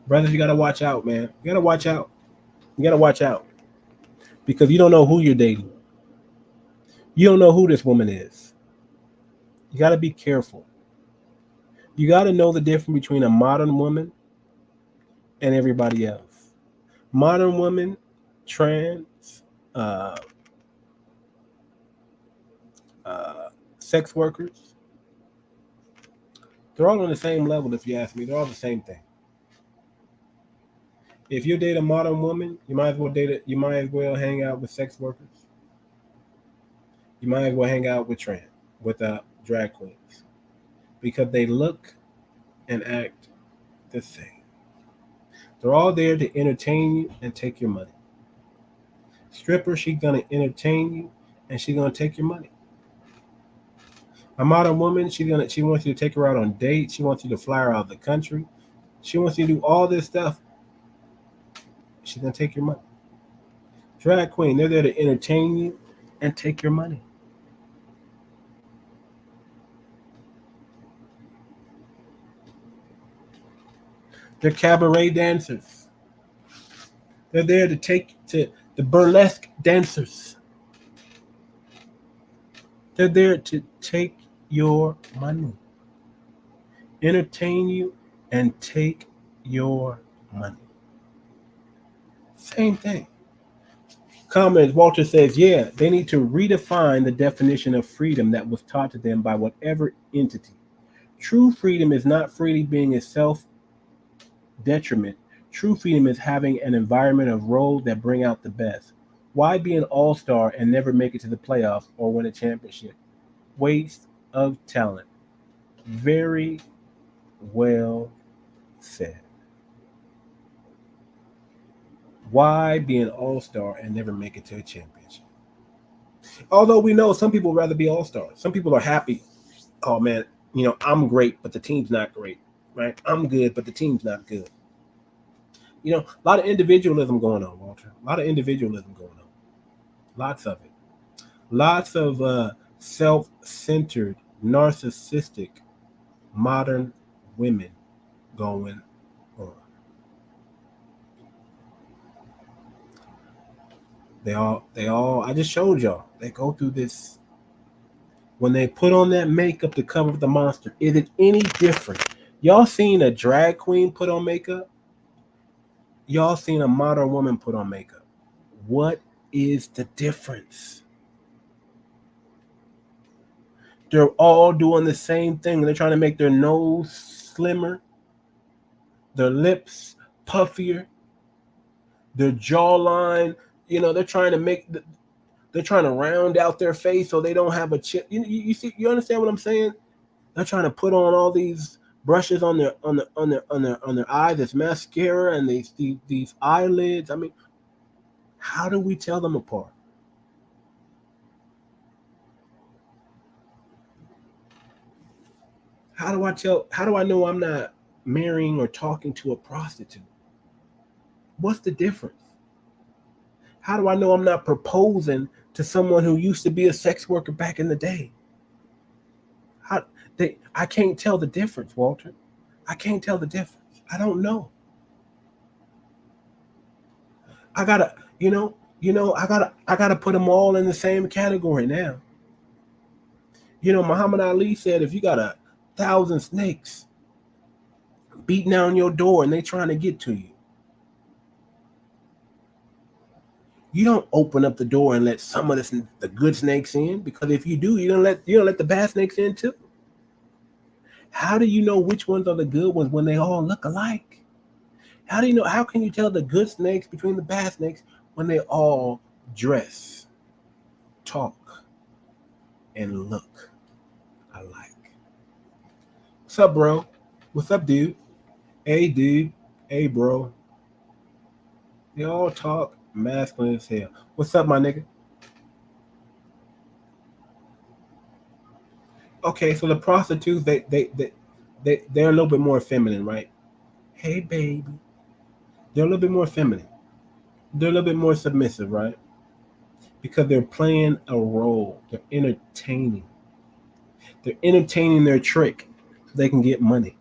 [SPEAKER 2] Brothers, you got to watch out, man. You got to watch out. You got to watch out. Because you don't know who you're dating. You don't know who this woman is. You got to be careful. You got to know the difference between a modern woman and everybody else. Modern women, trans, sex workers, they're all on the same level, if you ask me. They're all the same thing. If you date a modern woman, you might as well hang out with sex workers. You might as well hang out with drag queens. Because they look and act the same. They're all there to entertain you and take your money. Stripper, she's gonna entertain you and she's gonna take your money. A modern woman, she wants you to take her out on dates. She wants you to fly her out of the country. She wants you to do all this stuff. She's gonna take your money. Drag queen, they're there to entertain you and take your money. They're cabaret dancers. They're there to take to the burlesque dancers. They're there to take your money, entertain you, and take your money. Same thing. Comments, Walter says, yeah, they need to redefine the definition of freedom that was taught to them by whatever entity. True freedom is not freely being a self-detriment. True freedom is having an environment of roles that bring out the best. Why be an all-star and never make it to the playoffs or win a championship? Waste of talent. Very well said. Why be an all-star and never make it to a championship? Although we know some people rather be all-stars. Some people are happy. Oh man, I'm great, but the team's not great, right? I'm good, but the team's not good. A lot of individualism going on, Walter. A lot of individualism going on. Lots of it. Lots of self-centered, narcissistic, modern women going on. They all, I just showed y'all, they go through this. When they put on that makeup to cover the monster, is it any different? Y'all seen a drag queen put on makeup? Y'all seen a modern woman put on makeup? What is the difference? They're all doing the same thing. They're trying to make their nose slimmer, their lips puffier, their jawline. They're trying to round out their face so they don't have a chip. You see, you understand what I'm saying? They're trying to put on all these brushes on their eyes, this mascara and these eyelids. I mean, how do we tell them apart? How do I know I'm not marrying or talking to a prostitute? What's the difference? How do I know I'm not proposing to someone who used to be a sex worker back in the day? I can't tell the difference, Walter. I can't tell the difference. I don't know. I gotta put them all in the same category now. Muhammad Ali said, if you got 1,000 snakes beating down your door and they trying to get to you, you don't open up the door and let some of the good snakes in, because if you do, you don't let the bad snakes in too. How do you know which ones are the good ones when they all look alike? How do you know? How can you tell the good snakes between the bad snakes when they all dress, talk, and look alike? What's up, bro? What's up, dude? Hey, dude. Hey, bro. They all talk masculine as hell. What's up, my nigga? Okay, so the prostitutes, they're a little bit more feminine, right? Hey, baby. They're a little bit more feminine. They're a little bit more submissive, right? Because they're playing a role. They're entertaining. They're entertaining their trick so they can get money.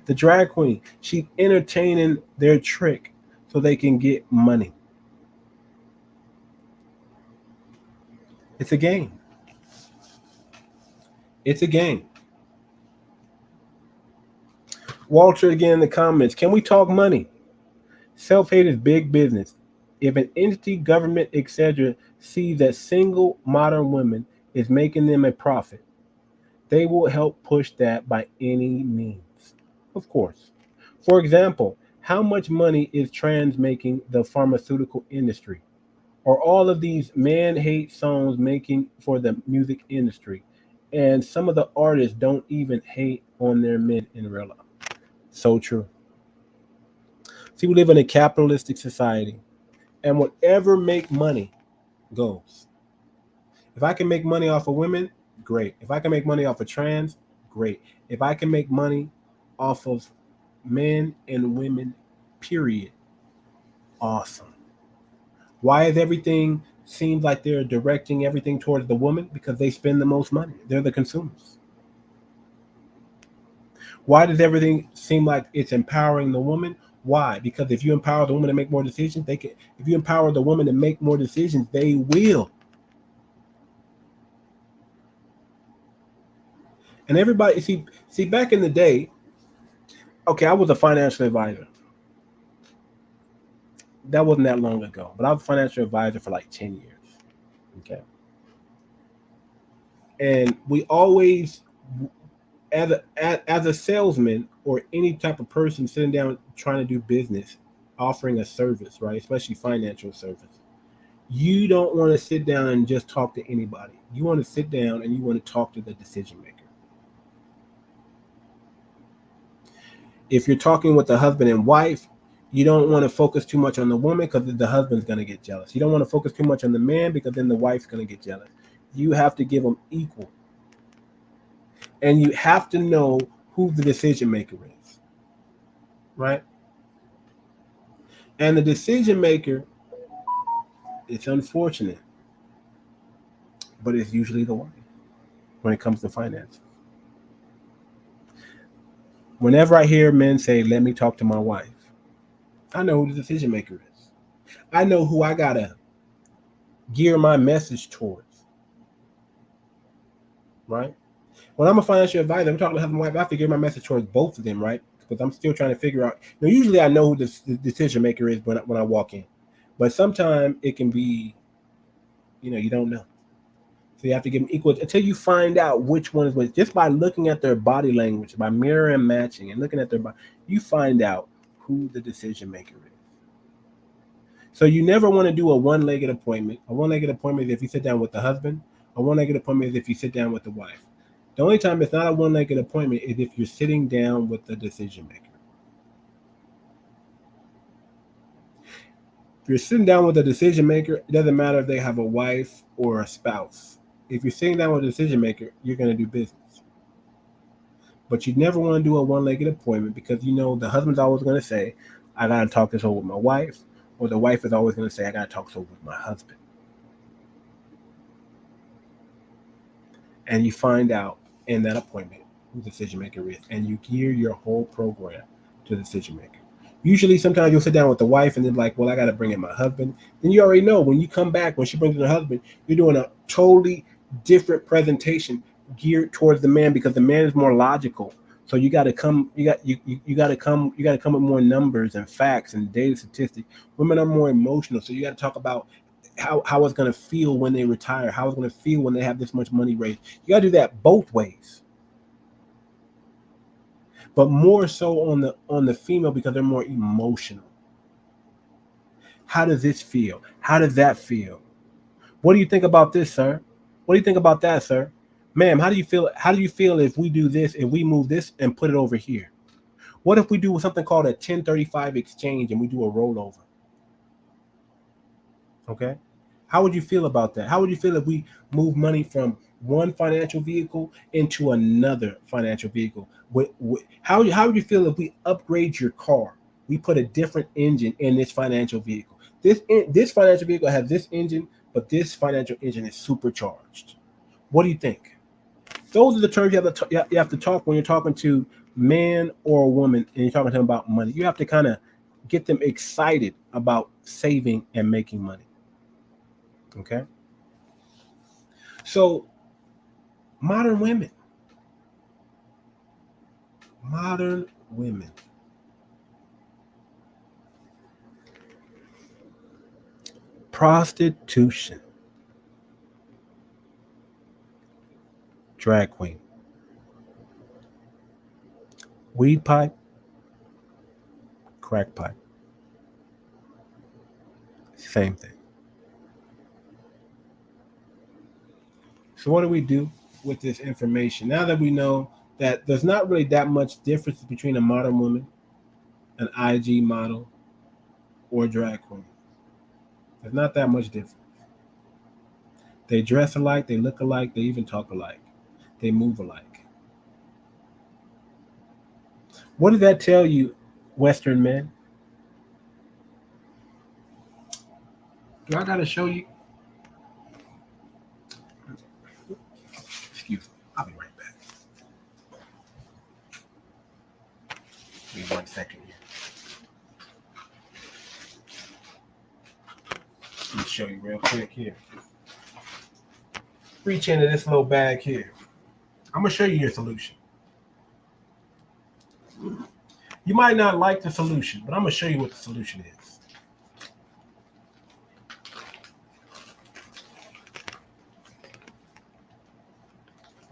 [SPEAKER 2] The drag queen, she's entertaining their trick so they can get money. It's a game. It's a game. Walter again in the comments. Can we talk money? Self-hate is big business. If an entity, government, etc. sees that single modern woman is making them a profit, they will help push that by any means. Of course. For example, how much money is trans making the pharmaceutical industry? Or all of these man-hate songs making for the music industry? And some of the artists don't even hate on their men in real life. So true. See, we live in a capitalistic society, and whatever make money goes. If I can make money off of women, great. If I can make money off of trans, great. If I can make money off of men and women, period, awesome. Why is everything seems like they're directing everything towards the woman? Because they spend the most money. They're the consumers. Why does everything seem like it's empowering the woman? Why? Because if you empower the woman to make more decisions, they can. If you empower the woman to make more decisions, they will. And everybody see back in the day, okay, I was a financial advisor. That wasn't that long ago, but I was a financial advisor for like 10 years. Okay. And we always, as a salesman or any type of person sitting down trying to do business, offering a service, right? Especially financial service. You don't want to sit down and just talk to anybody. You want to sit down and you want to talk to the decision maker. If you're talking with a husband and wife, you don't want to focus too much on the woman because the husband's going to get jealous. You don't want to focus too much on the man because then the wife's going to get jealous. You have to give them equal. And you have to know who the decision maker is, right? And the decision maker, it's unfortunate, but it's usually the wife when it comes to finance. Whenever I hear men say, let me talk to my wife, I know who the decision maker is. I know who I got to gear my message towards, right? When I'm a financial advisor, I'm talking to husband and wife, I have to gear my message towards both of them, right? Because I'm still trying to figure out. Usually I know who the decision maker is when I walk in. But sometimes it can be, you don't know. So you have to give them equal until you find out which one is which. Just by looking at their body language, by mirror and matching and looking at their body, you find out who the decision maker is. So you never want to do a one-legged appointment. A one-legged appointment is if you sit down with the husband. A one-legged appointment is if you sit down with the wife. The only time it's not a one-legged appointment is if you're sitting down with the decision maker. If you're sitting down with a decision maker, it doesn't matter if they have a wife or a spouse. If you're sitting down with a decision maker, you're going to do business. But you never want to do a one-legged appointment because the husband's always going to say, I got to talk this over with my wife, or the wife is always going to say, I got to talk this over with my husband. And you find out in that appointment who the decision maker is, and you gear your whole program to the decision maker. Usually, sometimes you'll sit down with the wife and then like, well, I got to bring in my husband. Then you already know when you come back, when she brings in her husband, you're doing a totally different presentation geared towards the man because the man is more logical. So you got to come, you got to come with more numbers and facts and data statistics. Women are more emotional, so you got to talk about how it's going to feel when they retire, how it's going to feel when they have this much money raised. You got to do that both ways. But more so on the female because they're more emotional. How does this feel? How does that feel? What do you think about this, sir? What do you think about that, sir? Ma'am, how do you feel? How do you feel if we do this, if we move this and put it over here? What if we do something called a 1035 exchange and we do a rollover? Okay. How would you feel about that? How would you feel if we move money from one financial vehicle into another financial vehicle? How would you feel if we upgrade your car? We put a different engine in this financial vehicle. This financial vehicle has this engine, but this financial engine is supercharged. What do you think? Those are the terms you have to talk when you're talking to man or a woman and you're talking to them about money. You have to kind of get them excited about saving and making money. Okay. So modern women. Prostitution. Drag queen. Weed pipe. Crack pipe. Same thing. So what do we do with this information? Now that we know that there's not really that much difference between a modern woman, an IG model, or a drag queen. There's not that much difference. They dress alike, they look alike, they even talk alike. They move alike. What does that tell you, Western men? Do I gotta show you? Excuse me. I'll be right back. Give me 1 second here. Let me show you real quick here. Reach into this little bag here. I'm gonna show you your solution. You might not like the solution, but I'm gonna show you what the solution is.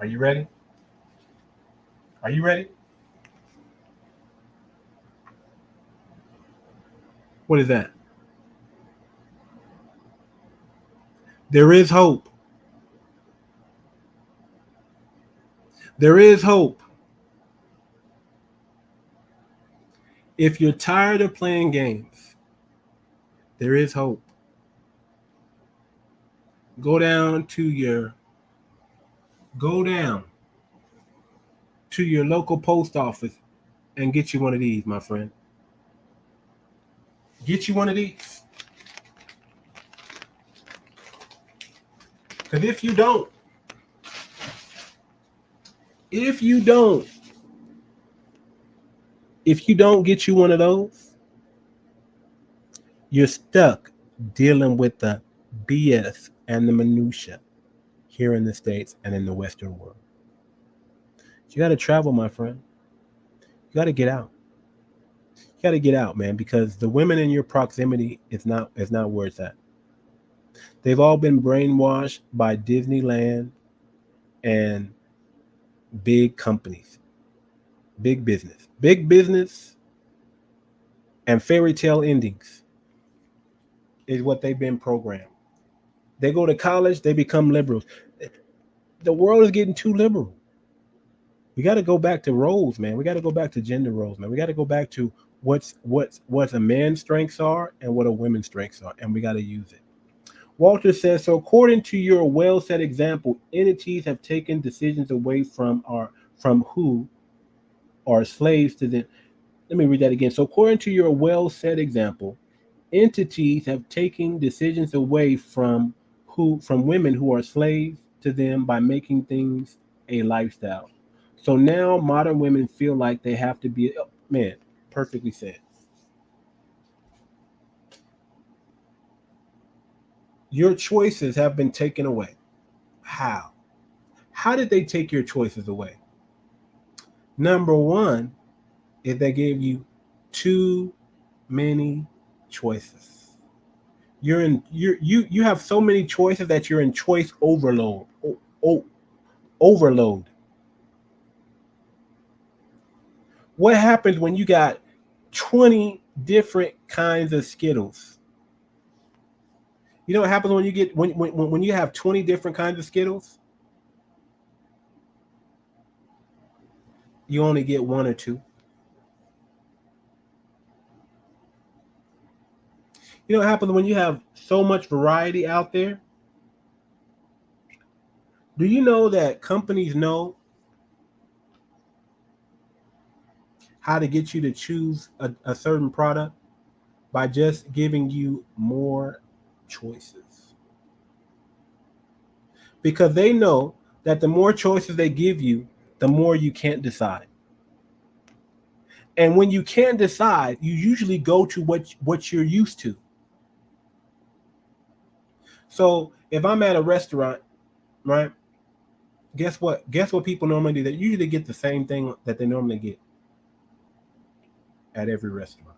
[SPEAKER 2] Are you ready? Are you ready? What is that? There is hope. There is hope. If you're tired of playing games, there is hope. Go down to your local post office and get you one of these, my friend. Get you one of these. Because if you don't get you one of those, you're stuck dealing with the BS and the minutia here in the States and in the Western world. You got to travel, my friend. You got to get out. You got to get out, man, because the women in your proximity is not where it's at. They've all been brainwashed by Disneyland and big companies, big business and fairy tale endings is what they've been programmed. They go to college, they become liberals. The world is getting too liberal. We got to go back to roles, man. We got to go back to gender roles, man. We got to go back to what a man's strengths are and what a woman's strengths are, and we got to use it. Walter says, so according to your well-set example, entities have taken decisions away from who are slaves to them. Let me read that again. So according to your well-set example, entities have taken decisions away from women who are slaves to them by making things a lifestyle. So now modern women feel like they have to be, man, perfectly said. Your choices have been taken away. How? How did they take your choices away? Number one is they gave you too many choices. You have so many choices that you're in choice overload. Overload. What happens when you got 20 different kinds of Skittles? You know what happens when you get when you have 20 different kinds of Skittles? You only get one or two. You know what happens when you have so much variety out there? Do you know that companies know how to get you to choose a certain product by just giving you more choices? Because they know that the more choices they give you, the more you can't decide. And when you can't decide, you usually go to what you're used to. So if I'm at a restaurant, right? Guess what? Guess what people normally do? They usually get the same thing that they normally get at every restaurant.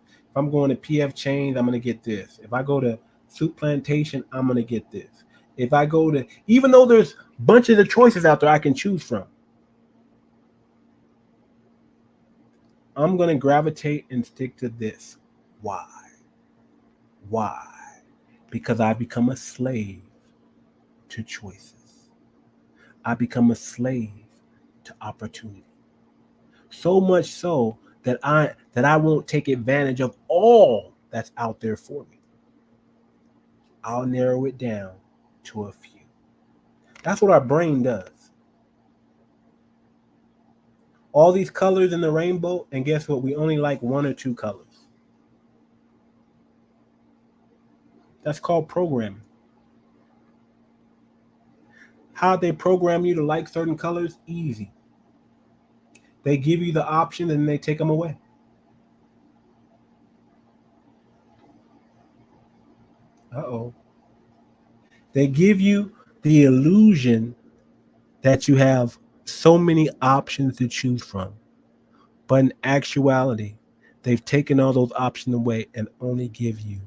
[SPEAKER 2] If I'm going to PF Chains, I'm going to get this. If I go to Soup Plantation, I'm going to get this. If I go to, even though there's bunches of choices out there I can choose from, I'm going to gravitate and stick to this. Why? Why? Because I become a slave to choices. I become a slave to opportunity. So much so that I won't take advantage of all that's out there for me. I'll narrow it down to a few. That's what our brain does. All these colors in the rainbow, and guess what? We only like one or two colors. That's called programming. How they program you to like certain colors? Easy. They give you the options and they take them away. Uh-oh. They give you the illusion that you have so many options to choose from. But in actuality, they've taken all those options away and only give you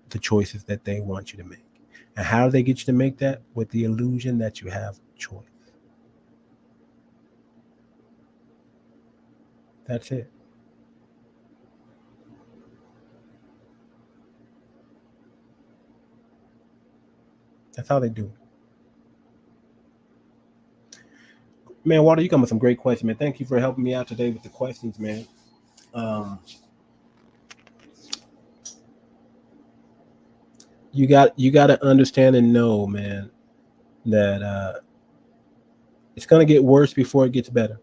[SPEAKER 2] the choices that they want you to make. And how do they get you to make that? With the illusion that you have choice. That's it. That's how they do it. Man, Walter, you come with some great questions, man. Thank you for helping me out today with the questions, man. Um, you got to understand and know, man, that it's gonna get worse before it gets better.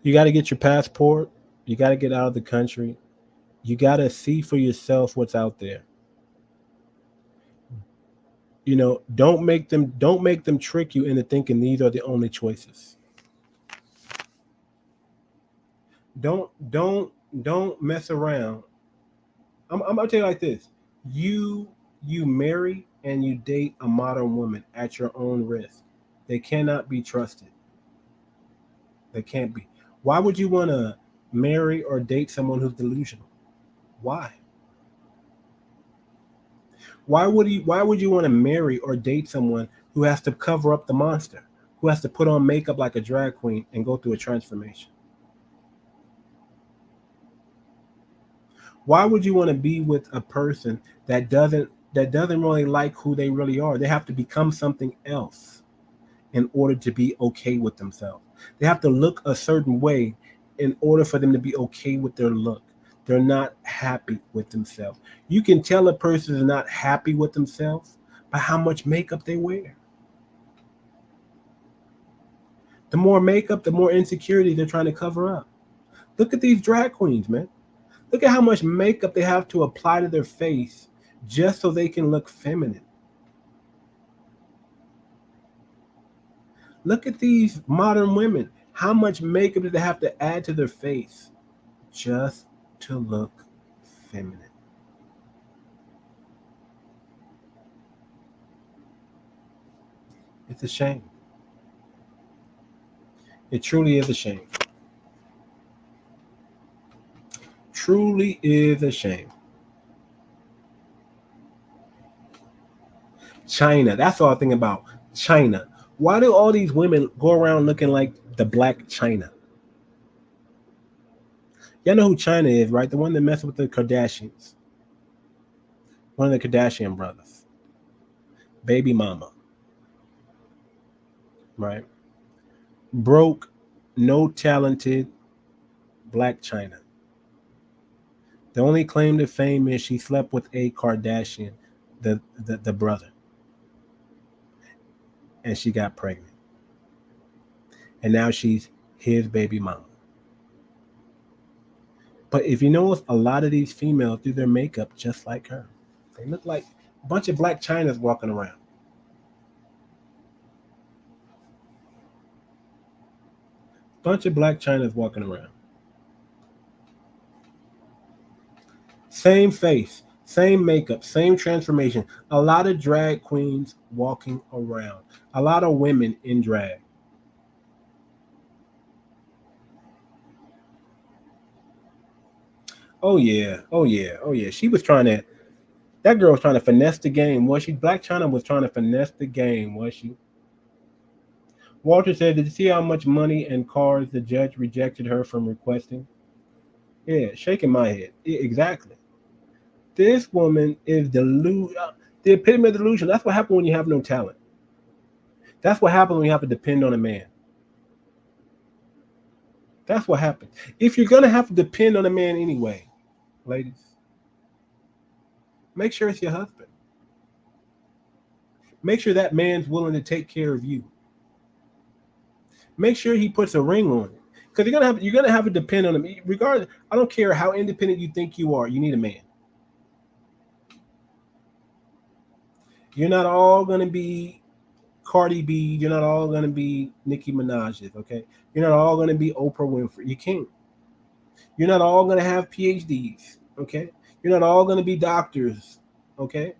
[SPEAKER 2] You got to get your passport. You got to get out of the country. You got to see for yourself what's out there. You know, don't make them trick you into thinking these are the only choices. Don't mess around. I'm gonna tell you like this: you marry and you date a modern woman at your own risk. They cannot be trusted. They can't be. Why would you want to marry or date someone who's delusional? Why? Why would you want to marry or date someone who has to cover up the monster, who has to put on makeup like a drag queen and go through a transformation? Why would you want to be with a person that doesn't really like who they really are? They have to become something else in order to be okay with themselves. They have to look a certain way in order for them to be okay with their look. They're not happy with themselves. You can tell a person is not happy with themselves by how much makeup they wear. The more makeup, the more insecurity they're trying to cover up. Look at these drag queens, man. Look at how much makeup they have to apply to their face just so they can look feminine. Look at these modern women. How much makeup do they have to add to their face just to look feminine? It's a shame. It truly is a shame. Truly is a shame. China. That's all I think about. China. Why do all these women go around looking like the Black China? Y'all know who China is, right? The one that messed with the Kardashians. One of the Kardashian brothers. Baby mama. Right? Broke, no talented Black China. The only claim to fame is she slept with a Kardashian, the brother. And she got pregnant. And now she's his baby mama. But if you notice, a lot of these females do their makeup just like her. They look like a bunch of Black Chinas walking around. Bunch of Black Chinas walking around. Same face, same makeup, same transformation. A lot of drag queens walking around. A lot of women in drag. Oh yeah, oh yeah, oh yeah. That girl was trying to finesse the game, was she? Black China was trying to finesse the game, was she? Walter said, did you see how much money and cars the judge rejected her from requesting? Yeah, shaking my head. Yeah, exactly. This woman is the epitome of delusion. That's what happens when you have no talent. That's what happens when you have to depend on a man. That's what happens. If you're gonna have to depend on a man anyway, ladies, Make sure it's your husband. Make sure that man's willing to take care of you. Make sure he puts a ring on it. Because you're gonna have to depend on him. Regardless, I don't care how independent you think you are, you need a man. You're not all gonna be Cardi B, you're not all gonna be Nicki Minaj's, okay? You're not all gonna be Oprah Winfrey. You can't. You're not all gonna have PhDs, okay? You're not all gonna be doctors, okay?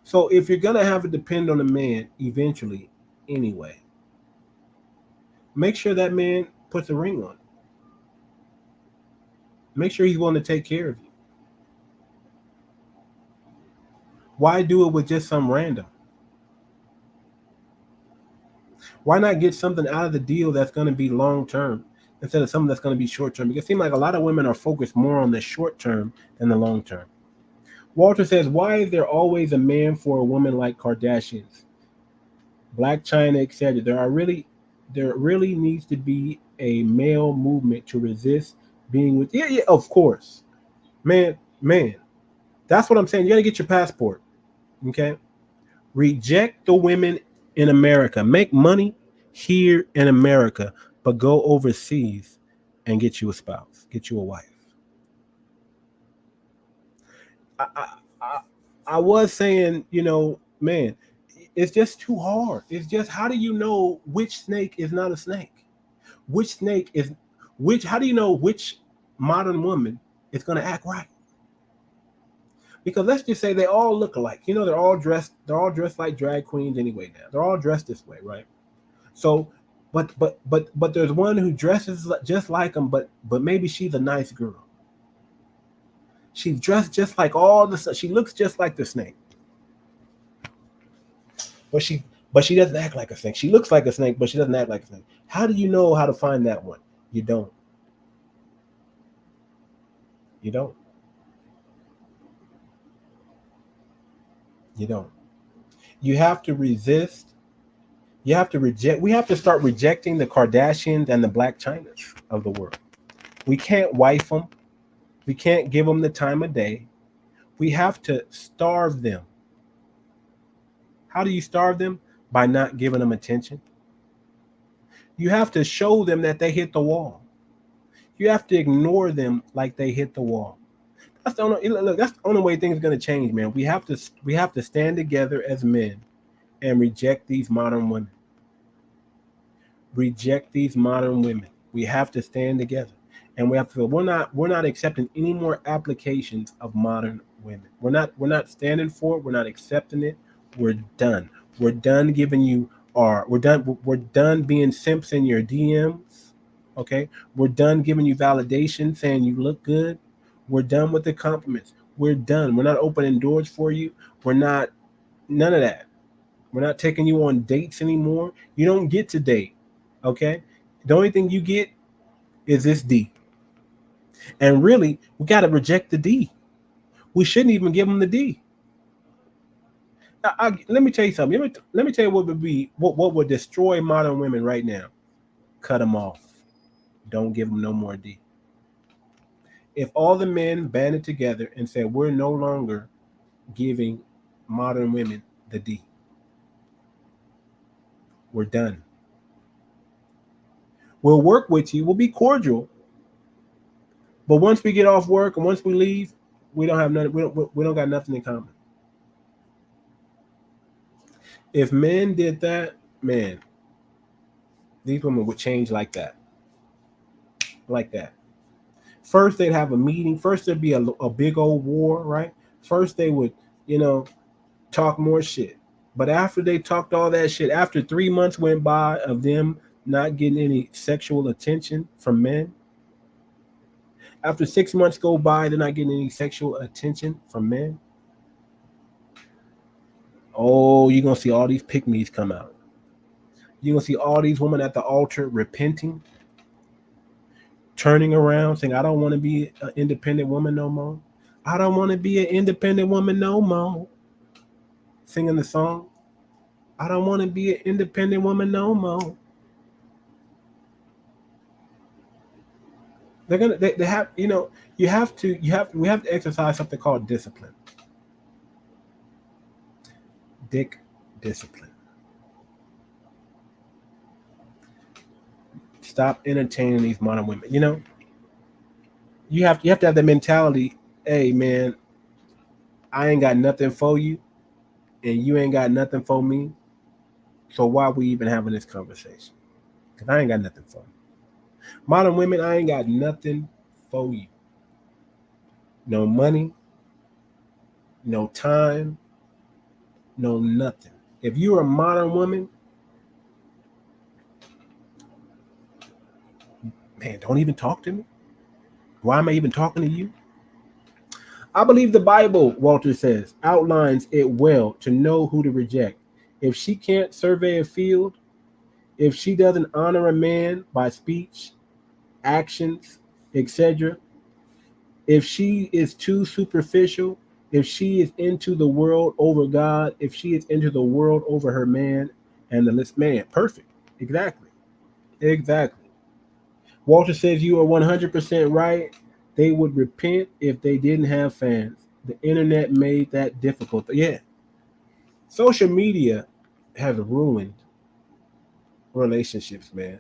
[SPEAKER 2] So if you're gonna have to depend on a man eventually, anyway, make sure that man puts a ring on it. Make sure he's willing to take care of you. Why do it with just some random? Why not get something out of the deal that's going to be long term instead of something that's going to be short term? Because it seems like a lot of women are focused more on the short term than the long term. Walter says, why is there always a man for a woman like Kardashians, Black China, etc.? There really needs to be a male movement to resist being with. Yeah, of course, man. That's what I'm saying. You got to get your passport, okay? Reject the women in America. Make money here in America, but go overseas and get you a spouse, get you a wife. I was saying, man, it's just too hard. It's just, how do you know which snake is not a snake? Which snake is which? How do you know which modern woman is going to act right? Because let's just say they all look alike. They're all dressed like drag queens anyway now. They're all dressed this way, right? So, but there's one who dresses just like them, but maybe she's a nice girl. She's dressed just like she looks just like the snake. But she doesn't act like a snake. She looks like a snake, but she doesn't act like a snake. How do you know how to find that one? You don't. You don't. You don't. You have to resist. You have to reject. We have to start rejecting the Kardashians and the Black Chinas of the world. We can't wife them. We can't give them the time of day. We have to starve them. How do you starve them? By not giving them attention. You have to show them that they hit the wall. You have to ignore them like they hit the wall. That's the only way things are going to change, man. We have to stand together as men and reject these modern women. Reject these modern women. We have to stand together. And we have to. We're not accepting any more applications of modern women. We're not standing for it. We're not accepting it. We're done. We're done giving you we're done being simps in your DMs. Okay? We're done giving you validation saying you look good. We're done with the compliments. We're done. We're not opening doors for you. None of that. We're not taking you on dates anymore. You don't get to date. Okay? The only thing you get is this D. And really, we got to reject the D. We shouldn't even give them the D. Let me tell you something. Let me tell you what would destroy modern women right now. Cut them off. Don't give them no more D. If all the men banded together and said, we're no longer giving modern women the D. We're done. We'll work with you. We'll be cordial. But once we get off work and once we leave, we don't have nothing. We don't got nothing in common. If men did that, man, these women would change like that. Like that. First, they'd have a meeting. First, there'd be a big old war, right? First, they would, talk more shit. But after they talked all that shit, after 3 months went by of them not getting any sexual attention from men, after 6 months go by, they're not getting any sexual attention from men. Oh, you're going to see all these pick-me's come out. You're going to see all these women at the altar repenting, turning around, saying, I don't want to be an independent woman no more. I don't want to be an independent woman no more. Singing the song, I don't want to be an independent woman no more. They have to exercise something called discipline. Dick discipline. Stop entertaining these modern women. You have to have the mentality, hey man, I ain't got nothing for you, and you ain't got nothing for me. So why we even having this conversation? Because I ain't got nothing for you. Modern women, I ain't got nothing for you. No money, no time, no nothing. If you're a modern woman, man, don't even talk to me. Why am I even talking to you? I believe the Bible, Walter says, outlines it well to know who to reject. If she can't survey a field, if she doesn't honor a man by speech, actions, etc., if she is too superficial, if she is into the world over God, if she is into the world over her man, and the list, man, perfect. Exactly. Exactly. Walter says you are 100% right. They would repent if they didn't have fans. The internet made that difficult. Yeah. Social media has ruined relationships, man.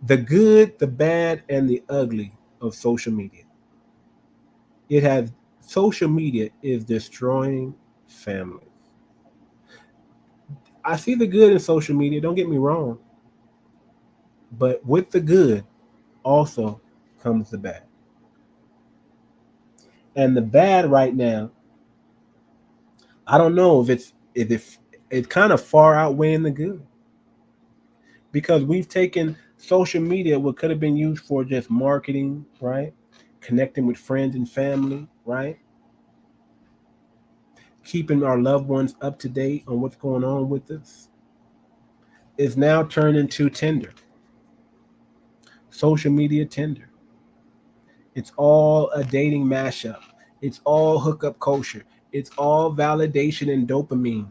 [SPEAKER 2] The good, the bad, and the ugly of social media. It has Social media is destroying families. I see the good in social media, don't get me wrong, but with the good also comes the bad. And the bad right now, I don't know if it's kind of far outweighing the good, because we've taken social media, what could have been used for just marketing, right? Connecting with friends and family, right? Keeping our loved ones up to date on what's going on with us, is now turned into Tinder, social media Tinder. It's all a dating mashup. It's all hookup culture. It's all validation and dopamine.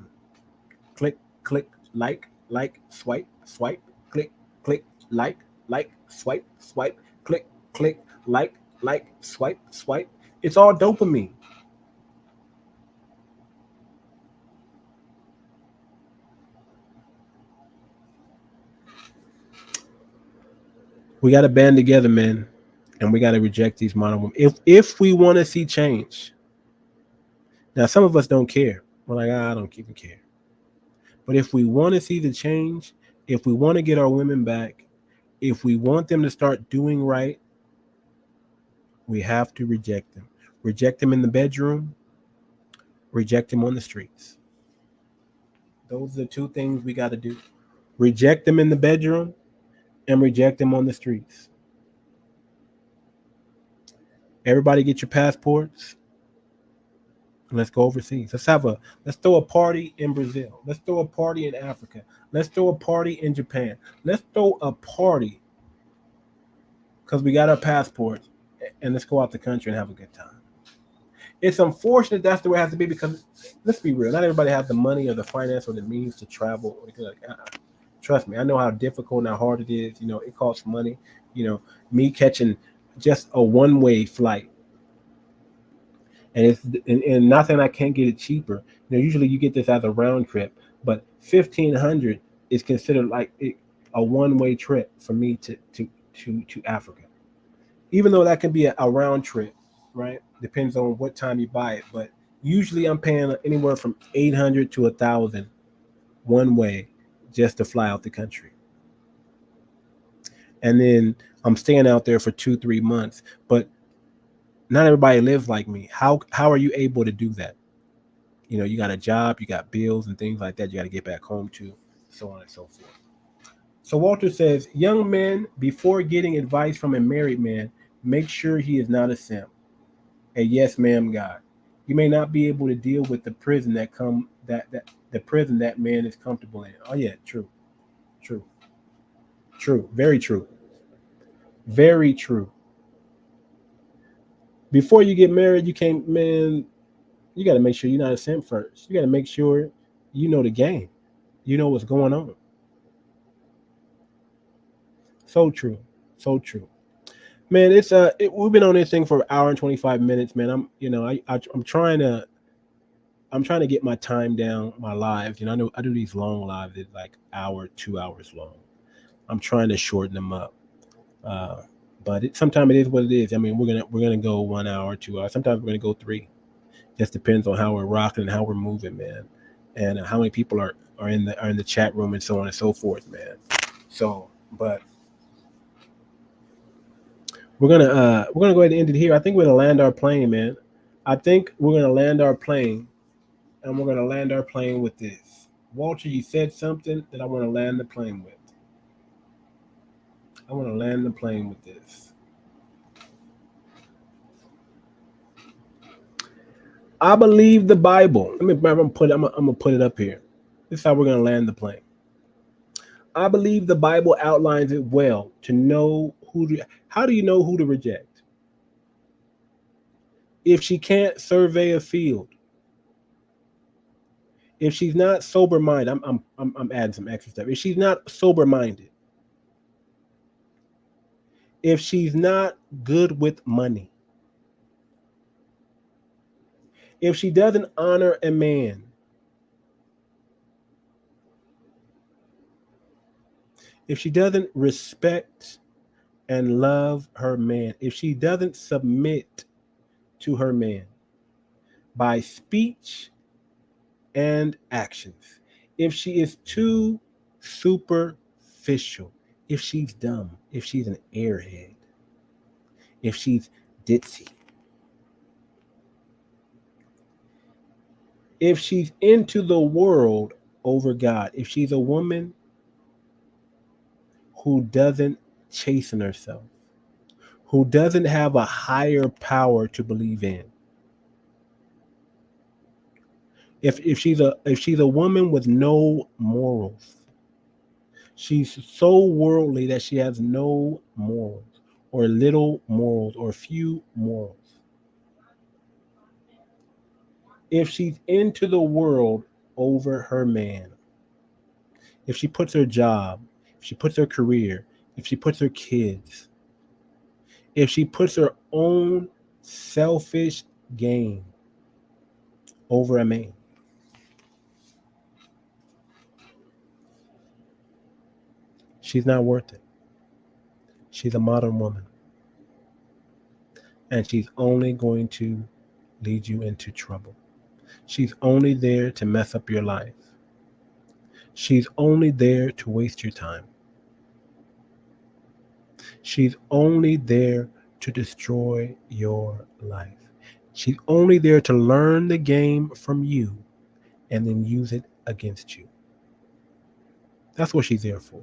[SPEAKER 2] Click, click, swipe, swipe, click, click, swipe, swipe, click, click, swipe, swipe. It's all dopamine. We got to band together, man, and we got to reject these modern women. If we want to see change, now some of us don't care. We're like, I don't even care. But if we want to see the change, if we want to get our women back, if we want them to start doing right, we have to reject them. Reject them in the bedroom, reject them on the streets. Those are the two things we got to do. Reject them in the bedroom and reject them on the streets. Everybody get your passports. Let's go overseas. Let's throw a party in Brazil. Let's throw a party in Africa. Let's throw a party in Japan. Let's throw a party because we got our passports, and let's go out the country and have a good time. It's unfortunate that's the way it has to be, because let's be real, not everybody has the money or the finance or the means to travel. Trust me, I know how difficult and how hard it is. It costs money. Me catching just a one-way flight, and not saying I can't get it cheaper. Usually you get this as a round trip, but 1,500 is considered like a one-way trip for me to Africa. Even though that can be a round trip, right? Depends on what time you buy it, but usually I'm paying anywhere from 800 to 1,000 one way just to fly out the country, and then I'm staying out there for 2-3 months. But not everybody lives like me. How are you able to do that? You got a job, you got bills and things like that. You got to get back home to, so on and so forth. So Walter says, young men, before getting advice from a married man, make sure he is not a simp, a yes ma'am guy. You may not be able to deal with the prison that the prison that man is comfortable in. Oh yeah, true, true, true, very true, very true. Before you get married, you can't, man. You got to make sure you're not a simp first. You got to make sure you know the game. You know what's going on. So true, so true. Man, we've been on this thing for an hour and 25 minutes, man. I'm trying to I'm trying to get my time down, my lives. I know I do these long lives, it's like hour, 2 hours long. I'm trying to shorten them up. Uh, but sometimes it is what it is. I mean, we're gonna go 1 hour, 2 hours. Sometimes we're gonna go three. Just depends on how we're rocking and how we're moving, man, and how many people are in the chat room and so on and so forth, man. So, but we're gonna go ahead and end it here. I think we're gonna land our plane, man. I think we're gonna land our plane, and we're gonna land our plane with this. Walter, you said something that I want to land the plane with. I want to land the plane with this. I believe the Bible. I'm gonna put it up here. This is how we're gonna land the plane. I believe the Bible outlines it well to know how do you know who to reject? If she can't survey a field, if she's not sober minded, I'm adding some extra stuff. If she's not sober minded, if she's not good with money, if she doesn't honor a man, if she doesn't respect and love her man, if she doesn't submit to her man by speech and actions, if she is too superficial, if she's dumb, if she's an airhead, if she's ditzy, if she's into the world over God, if she's a woman who doesn't chasten herself, who doesn't have a higher power to believe in, if she's a woman with no morals, she's so worldly that she has no morals, or little morals, or few morals. If she's into the world over her man, if she puts her job, if she puts her career, if she puts her kids, if she puts her own selfish gain over a man, she's not worth it. She's a modern woman. And she's only going to lead you into trouble. She's only there to mess up your life. She's only there to waste your time. She's only there to destroy your life. She's only there to learn the game from you and then use it against you. That's what she's there for.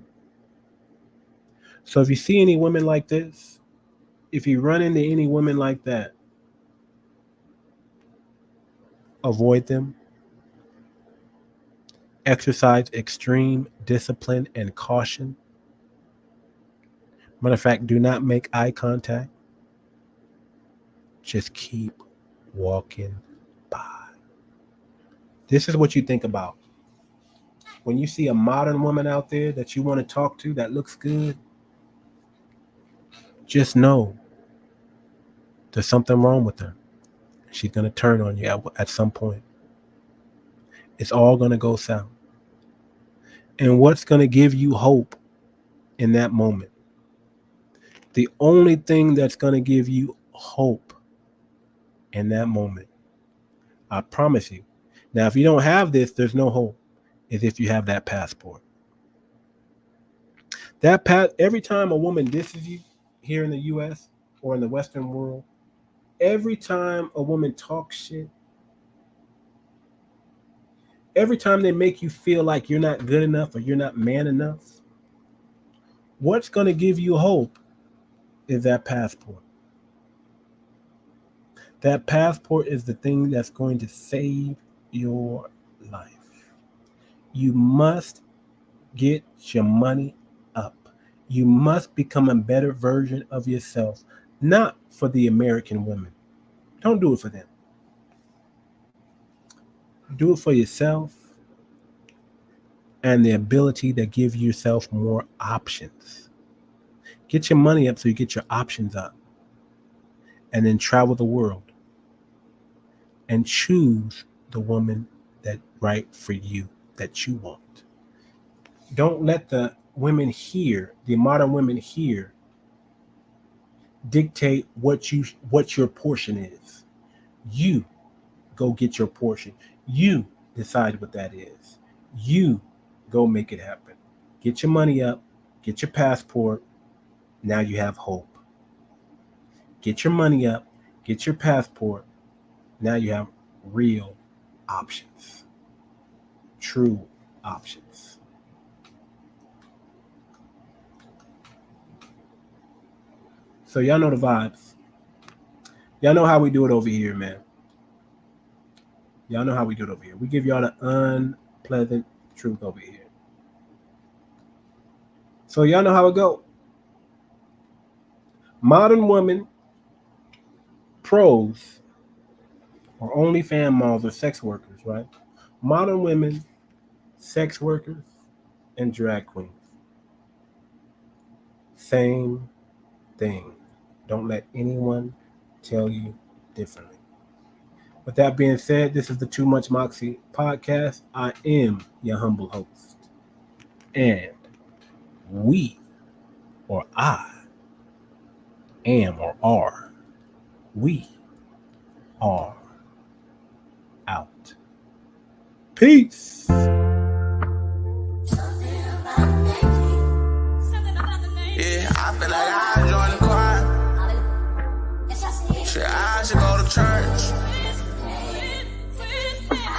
[SPEAKER 2] So if you see any women like this, if you run into any women like that, avoid them. Exercise extreme discipline and caution. Matter of fact, do not make eye contact. Just keep walking by. This is what you think about. When you see a modern woman out there that you want to talk to that looks good, just know there's something wrong with her. She's going to turn on you at some point. It's all going to go south. And what's going to give you hope in that moment? The only thing that's going to give you hope in that moment, I promise you. Now, if you don't have this, there's no hope. Is if you have that passport. Every time a woman disses you here in the U.S. or in the Western world, every time a woman talks shit, every time they make you feel like you're not good enough or you're not man enough, what's going to give you hope is that passport. That passport is the thing that's going to save your life. You must get your money up. You must become a better version of yourself, not for the American women. Don't do it for them. Do it for yourself and the ability to give yourself more options. Get your money up so you get your options up. And then travel the world and choose the woman that right for you, that you want. Don't let the women here, the modern women here, dictate what your portion is. You go get your portion. You decide what that is. You go make it happen. Get your money up, get your passport. Now you have hope. Get your money up, get your passport. Now you have real options. True options. So y'all know the vibes. Y'all know how we do it over here, man. Y'all know how we do it over here. We give y'all the unpleasant truth over here. So y'all know how it go. Modern women, pros, or OnlyFans models, or sex workers, right? Modern women, sex workers, and drag queens. Same thing. Don't let anyone tell you differently. With that being said, this is the Too Much Moxie podcast. I am your humble host. And we, or I, am or are, we are out. Peace.